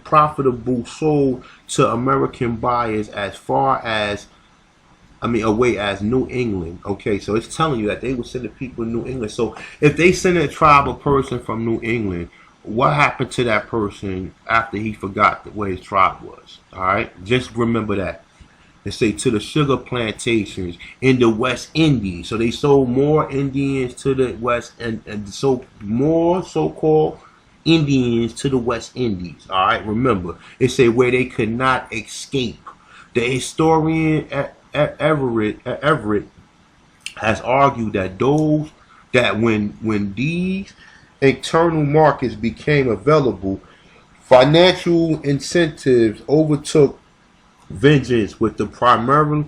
profitable sold to American buyers as far as away as New England. Okay, so it's telling you that they would send the people in New England. So if they send a tribal person from New England, what happened to that person after he forgot where his tribe was? All right, just remember that. They say to the sugar plantations in the West Indies. So they sold more Indians to the West and so more so-called Indians to the West Indies. All right, remember, it say where they could not escape. The historian Everett has argued that when these internal markets became available, financial incentives overtook vengeance with the primary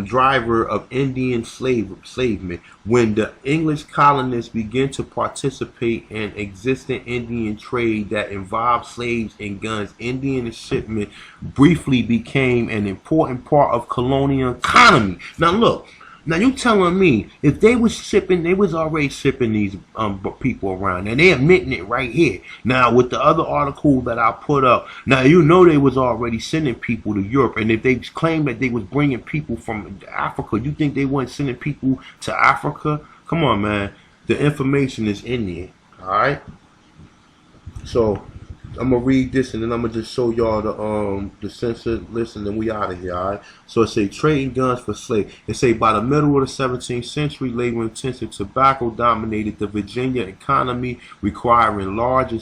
driver of Indian enslavement. When the English colonists began to participate in existing Indian trade that involved slaves and guns, Indian shipment briefly became an important part of colonial economy. Now look, Now you telling me if they was shipping, they was already shipping these people around, and they admitting it right here. Now with the other article that I put up, now you know they was already sending people to Europe, and if they claim that they was bringing people from Africa, you think they weren't sending people to Africa? Come on, man. The information is in there. All right. So I'm gonna read this and then I'm gonna just show y'all the censored list and then we out of here, alright? So it say trading guns for slaves. It say by the middle of the 17th century, labor-intensive tobacco dominated the Virginia economy, requiring large and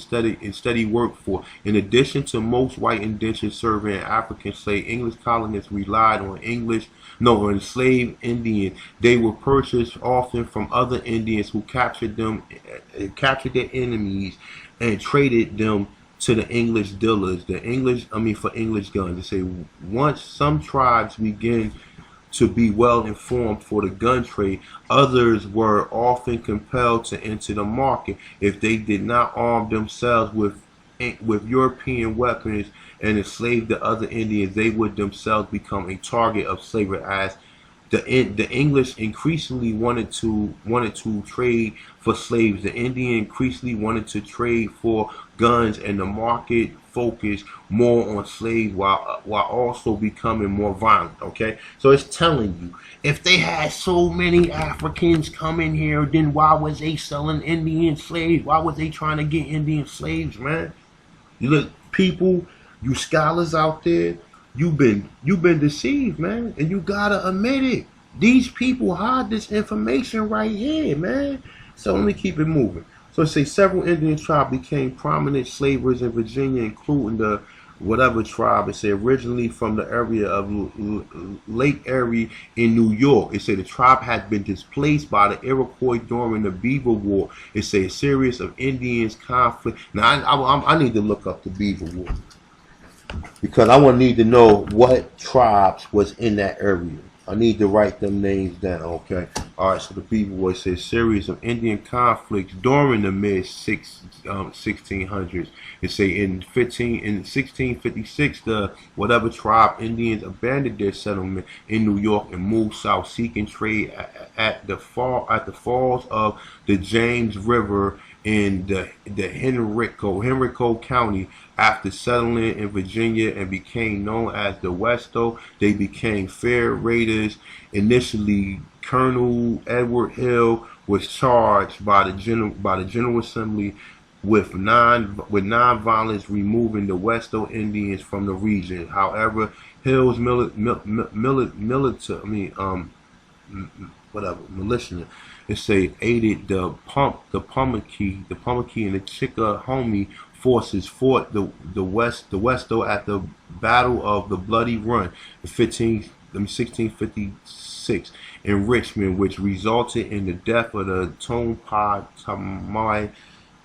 steady workforce. In addition to most white indentured serving African slave, English colonists relied on enslaved Indians. They were purchased often from other Indians who captured their enemies and traded them to the English dealers, for English guns. They say once some tribes begin to be well informed for the gun trade, others were often compelled to enter the market. If they did not arm themselves with European weapons and enslave the other Indians, they would themselves become a target of slavery. As the English increasingly wanted to trade for slaves, the Indian increasingly wanted to trade for guns, and the market focused more on slaves while also becoming more violent. Okay, so it's telling you if they had so many Africans coming here, then why was they selling Indian slaves? Why was they trying to get Indian slaves, man? You look, people, you scholars out there, you've been deceived, man, and you gotta admit it. These people hide this information right here, man. So let me keep it moving. So it says several Indian tribes became prominent slavers in Virginia, including the whatever tribe. It said originally from the area of Lake Erie in New York. It said the tribe had been displaced by the Iroquois during the Beaver War. It said a series of Indians conflict. Now I need to look up the Beaver War because I want to need to know what tribes was in that area. I need to write them names down, okay? All right, so the Beaver War says series of Indian conflicts during the mid 1600s. It say in 1656, the whatever tribe Indians abandoned their settlement in New York and moved south, seeking trade at the falls of the James River in the Henrico County. After settling in Virginia and became known as the Westo, they became fair raiders. Initially, Colonel Edward Hill was charged by the General Assembly with non-violence, removing the Westo Indians from the region. However, Hill's militia, it say aided the Pamunkey and the Chickahominy forces fought the Westo at the Battle of the Bloody Run in 1656 in Richmond, which resulted in the death of the Tomai,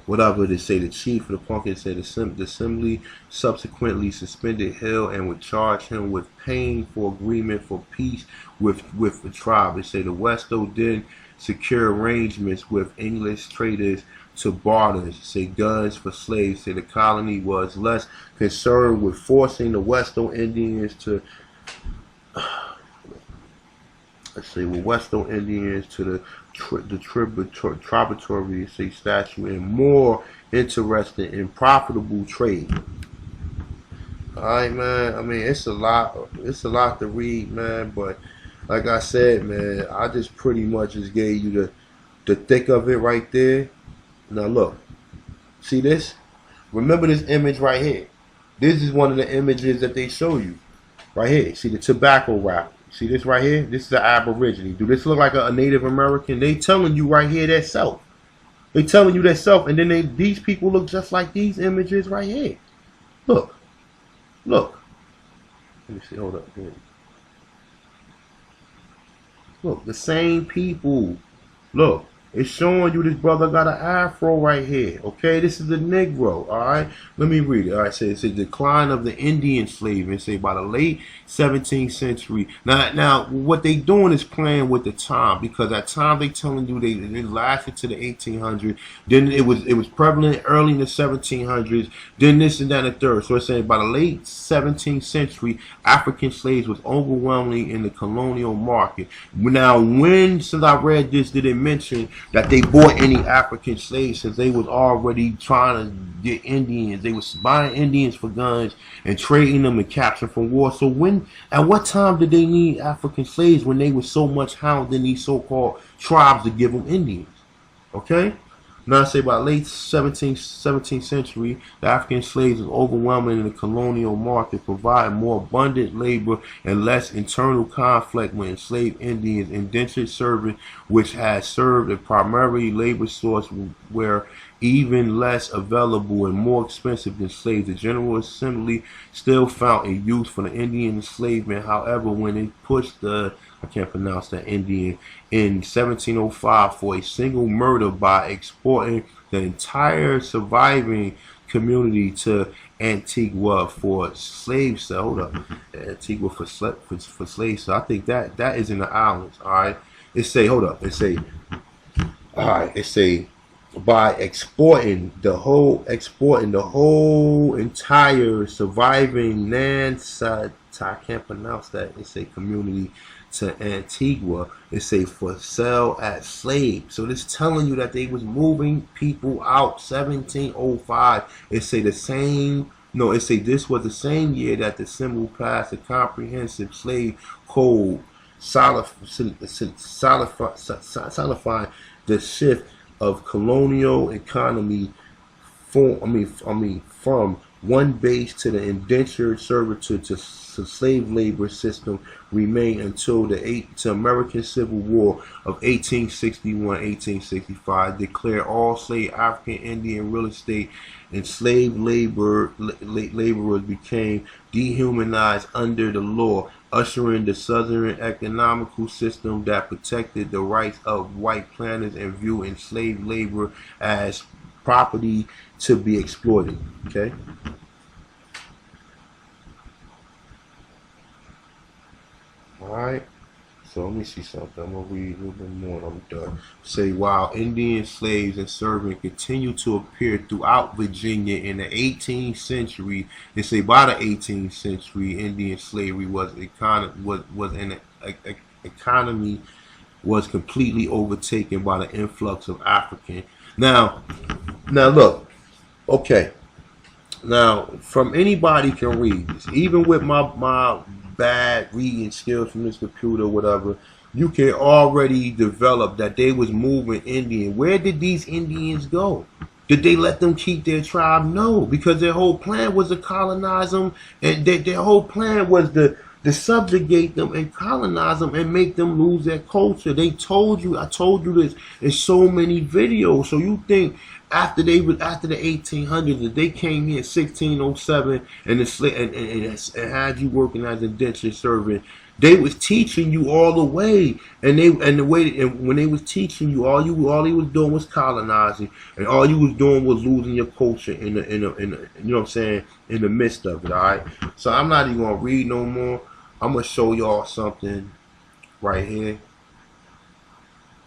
whatever they say, the chief of the Pumpkin. Said the assembly subsequently suspended Hill and would charge him with paying for agreement for peace with the tribe. They say the Westo then secure arrangements with English traders to barter, say guns for slaves. Say the colony was less concerned with forcing the Westo Indians to the tributary, say statue, and more interested in profitable trade. Alright, man. I mean, it's a lot to read, man, but like I said, man, I just pretty much just gave you the thick of it right there. Now look, see this? Remember this image right here. This is one of the images that they show you right here. See the tobacco wrap. See this right here? This is an Aborigine. Do this look like a Native American? They telling you right here that self. They telling you that self, and then these people look just like these images right here. Look. Let me see. Hold up. Look, the same people. Look. It's showing you this brother got an afro right here. Okay, this is a Negro. All right, let me read it. All right, so it's a decline of the Indian slave. And say by the late 17th century. Now, what they doing is playing with the time, because at time they telling you they lasted to the 1800s. Then it was prevalent early in the 1700s. Then this and that and the third. So it's saying by the late 17th century, African slaves was overwhelmingly in the colonial market. Now, since I read this, did it mention that they bought any African slaves, since they was already trying to get Indians? They was buying Indians for guns and trading them and capturing from war. So at what time did they need African slaves, when they were so much hounding these so-called tribes to give them Indians? Okay? Now I say by late 17th century, the African slaves was overwhelming in the colonial market, providing more abundant labor and less internal conflict with enslaved Indians. Indentured servants, which had served a primary labor source, were even less available and more expensive than slaves. The General Assembly still found a use for the Indian enslavement. However, when it pushed I can't pronounce that Indian, in 1705 for a single murder by exporting the entire surviving community to Antigua for slave sale. Hold up, Antigua for slave sale. I think that is in the islands. All right, it say, hold up, it say, all right, it say, by exporting the whole entire surviving I can't pronounce that. It's a community to Antigua. It's a for sale as slaves. So it's telling you that they was moving people out. 1705. It say the same. No, it say this was the same year that the symbol passed a comprehensive slave code, solidifying the shift of colonial economy from one base to the indentured servitude to slave labor system remained until the American Civil War of 1861-1865 declared all slave African Indian real estate and slave laborers became dehumanized under the law, ushering the Southern economical system that protected the rights of white planters and viewed enslaved labor as property to be exploited. Okay. Alright, so let me see something. I'm going to read a little bit more and I'm done. Say, while Indian slaves and servants continued to appear throughout Virginia in the 18th century, they say by the 18th century, Indian slavery was economy was completely overtaken by the influx of African. Now look, okay. Now, from anybody can read this, even with my bad reading skills from this computer or whatever, you can already develop that they was moving Indian. Where did these Indians go? Did they let them keep their tribe? No, because their whole plan was to colonize them, and their whole plan was to subjugate them and colonize them and make them lose their culture. They told you, I told you this in so many videos. So you think after the 1800s, that they came here in 1607 and had you working as an indentured servant, they was teaching you all the way, and when they was teaching you, all they was doing was colonizing, and all you was doing was losing your culture in the you know what I'm saying, in the midst of it. All right, so I'm not even gonna read no more. I'm gonna show y'all something right here.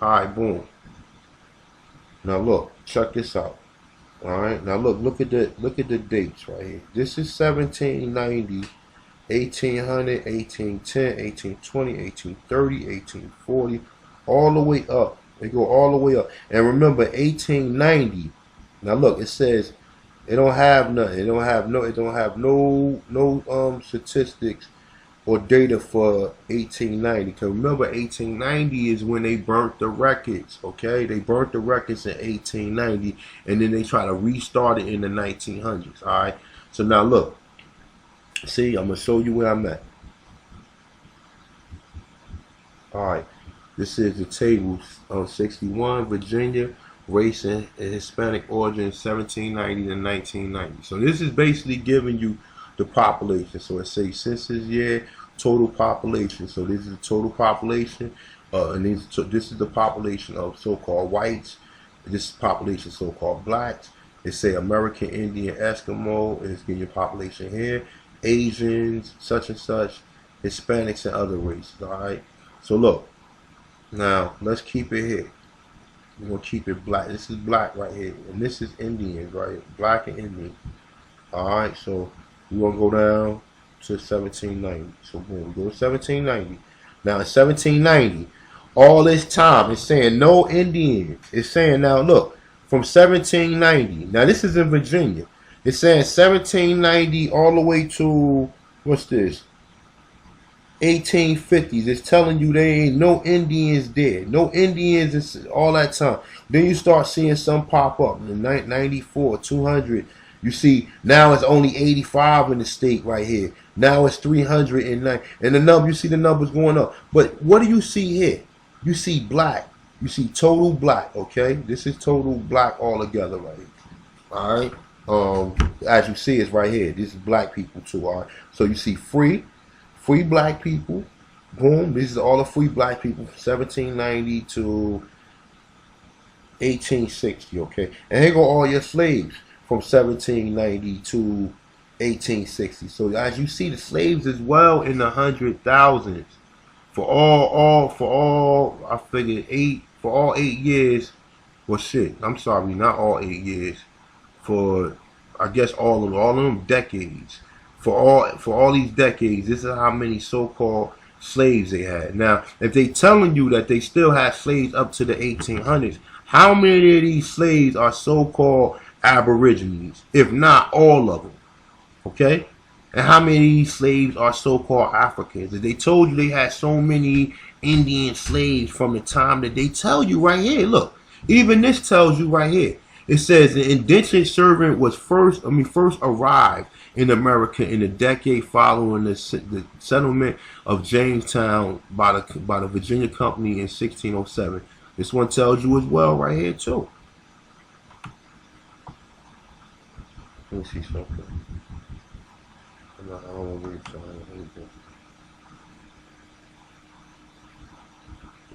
All right, boom. Now look, check this out. All right, now look at the dates right here. This is 1790, 1800, 1810, 1820, 1830, 1840, all the way up. They go all the way up. And remember, 1890. Now look, it says it don't have nothing. It don't have no statistics or data for 1890. Because remember, 1890 is when they burnt the records. Okay, they burnt the records in 1890, and then they try to restart it in the 1900s. All right. So now look. See, I'm gonna show you where I'm at. All right. This is the table on 61 Virginia race and Hispanic origin 1790 to 1990. So this is basically giving you the population. So it says census year, total population. So this is the total population And this is the population of so-called whites. This is population so-called blacks. It say American Indian Eskimo, and it's getting your population here. Asians, such and such, Hispanics, and other races. All right. So look, now let's keep it here. We're gonna keep it black. This is black right here, and this is Indians, right? Black and Indian. All right. So we're gonna go down to 1790. So boom, we go to 1790. Now in 1790, all this time it's saying no Indians. It's saying now look, from 1790. Now this is in Virginia. It's saying 1790 all the way to what's this? 1850s. It's telling you there ain't no Indians there. No Indians all that time. Then you start seeing some pop up in 94, 200. You see now it's only 85 in the state right here. Now it's 309. And the number, you see the numbers going up. But what do you see here? You see black. You see total black, okay? This is total black all together right here. Alright? As you see, it's right here. This is black people too, alright? So you see free black people. Boom. This is all the free black people from 1790 to 1860, okay? And here go all your slaves from 1790 to 1860. So as you see, the slaves as well in the 100,000s. For all, I figured for all 8 years, well shit, I'm sorry, not all 8 years, for I guess all of them decades. For all these decades, this is how many so-called slaves they had. Now, if they telling you that they still had slaves up to the 1800s, how many of these slaves are so-called aborigines? If not all of them, okay? And how many of these slaves are so-called Africans? If they told you they had so many Indian slaves from the time that they tell you right here, look, even this tells you right here. It says the indentured servant was first arrived in America in the decade following the settlement of Jamestown by the Virginia Company in 1607. This one tells you as well right here too. Let me see something. I don't want to read something.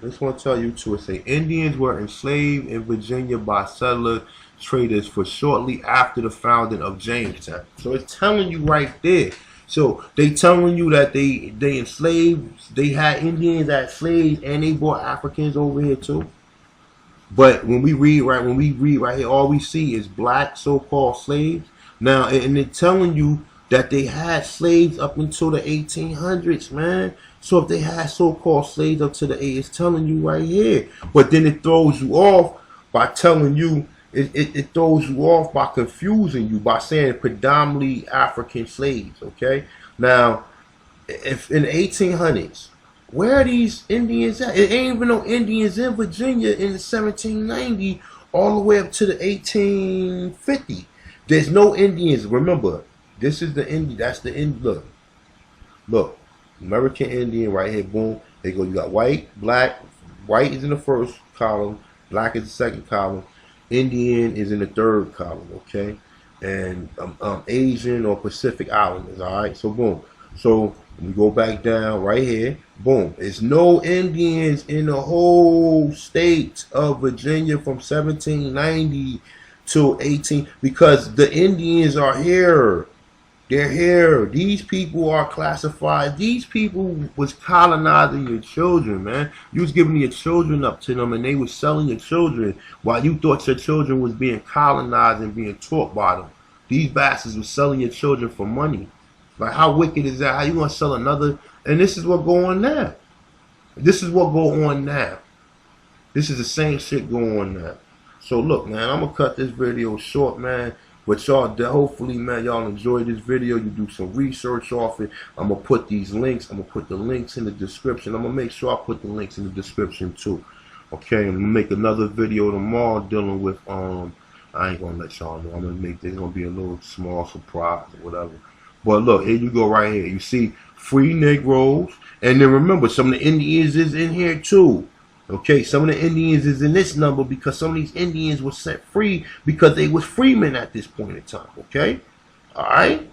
This one tell you too. It say Indians were enslaved in Virginia by settler traders for shortly after the founding of Jamestown. So it's telling you right there. So they telling you that they enslaved, they had Indians as slaves, and they brought Africans over here too. But when we read right here, all we see is black so-called slaves. Now, and they're telling you that they had slaves up until the 1800s, man. So if they had so-called slaves up to the 80s, it's telling you right here. But then it throws you off by telling you, it throws you off by confusing you by saying predominantly African slaves, okay? Now, if in the 1800s, where are these Indians at? It ain't even no Indians in Virginia in the 1790 all the way up to the 1850. There's no Indians. Remember, this is the Indian. That's the Indian. Look, American Indian right here. Boom. They go. You got white, black. White is in the first column. Black is the second column. Indian is in the third column. Okay, and Asian or Pacific Islanders. All right. So boom. So we go back down right here. Boom. There's no Indians in the whole state of Virginia from 1790 to 18 because the Indians are here. They're here. These people are classified. These people was colonizing your children, man. You was giving your children up to them, and they was selling your children while you thought your children was being colonized and being taught by them. These bastards was selling your children for money. Like, how wicked is that? How you gonna sell another? And this is what go on now. This is what go on now. This is the same shit going on now. So look, man, I'm gonna cut this video short, man. But y'all, hopefully, man, y'all enjoy this video. You do some research off it. I'm gonna put these links. I'm gonna put the links in the description. I'm gonna make sure I put the links in the description too. Okay, I'm gonna make another video tomorrow dealing with I ain't gonna let y'all know. I'm gonna make this gonna be a little small surprise or whatever. But look, here you go right here. You see free Negroes, and then remember some of the Indians is in here too. Okay, some of the Indians is in this number because some of these Indians were set free because they was freemen at this point in time. Okay, all right.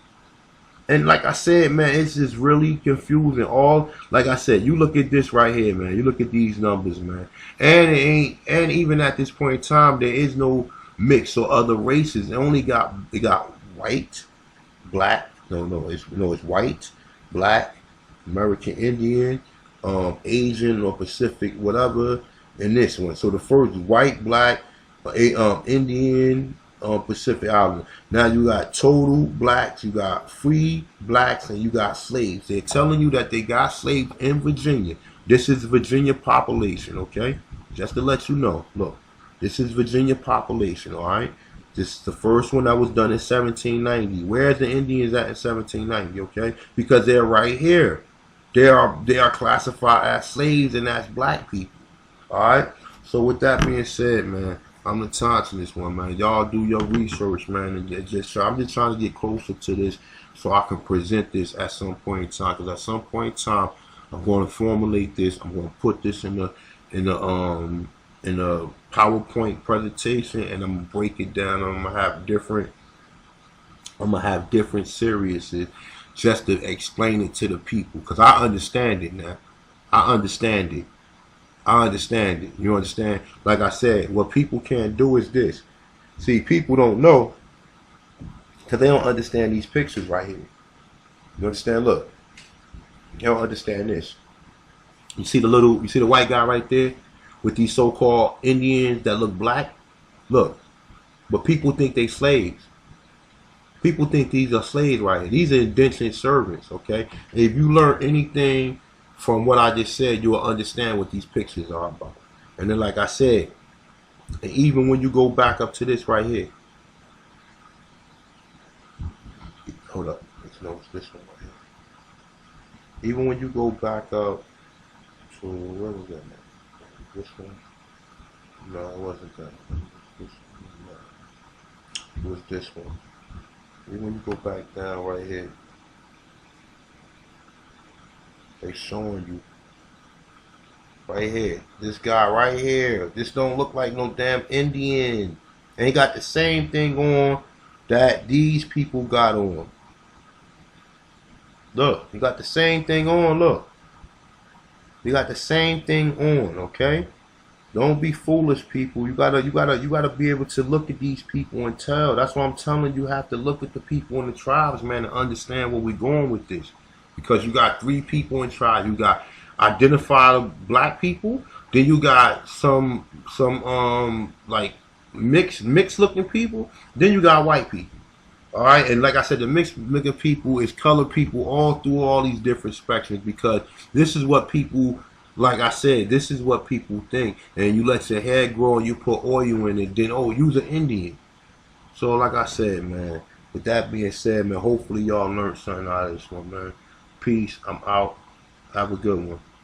And like I said, man, it's just really confusing. All like I said, you look at this right here, man. You look at these numbers, man. And it ain't. And even at this point in time, there is no mix or other races. It got white, black. It's white, black, American Indian, Asian or Pacific, whatever. In this one, so the first white, black, Indian, Pacific Island. Now you got total blacks, you got free blacks, and you got slaves. They're telling you that they got slaves in Virginia. This is Virginia population, okay? Just to let you know. Look, this is Virginia population, all right? This is the first one that was done in 1790. Where's the Indians at in 1790, okay? Because they're right here. They are classified as slaves and as black people, all right? So with that being said, man, I'm the touch this one, man. Y'all do your research, man. And I'm just trying to get closer to this so I can present this at some point in time. Because at some point in time, I'm going to formulate this. I'm going to put this in a PowerPoint presentation, and I'm gonna break it down. I'm gonna have different series just to explain it to the people. Because I understand it now. I understand it. You understand? Like I said, what people can't do is this. See, people don't know because they don't understand these pictures right here. You understand? Look, you don't understand this. You see the white guy right there with these so-called Indians that look black? Look, but people think they slaves. People think these are slaves right here. These are indentured servants, okay? If you learn anything from what I just said, you will understand what these pictures are about. And then, like I said, and even when you go back up to this right here, hold up, it's this one right here. Even when you go back up to where was that? This one? No, it wasn't that. It was this one. Even when you go back down right here, they showing you right here. This guy right here. This don't look like no damn Indian. And he got the same thing on that these people got on. Look, you got the same thing on. Look, you got the same thing on. Okay, don't be foolish, people. You gotta be able to look at these people and tell. That's why I'm telling you, have to look at the people in the tribes, man, and understand where we're going with this. Because you got three people in tribe. You got identified black people. Then you got some like mixed looking people. Then you got white people. All right, and like I said, the mixed looking people is colored people all through all these different spectrums. Because this is what people, like I said, this is what people think. And you let your hair grow and you put oil in it. Then you's an Indian. So like I said, man. With that being said, man, hopefully y'all learned something out of this one, man. Peace. I'm out. Have a good one.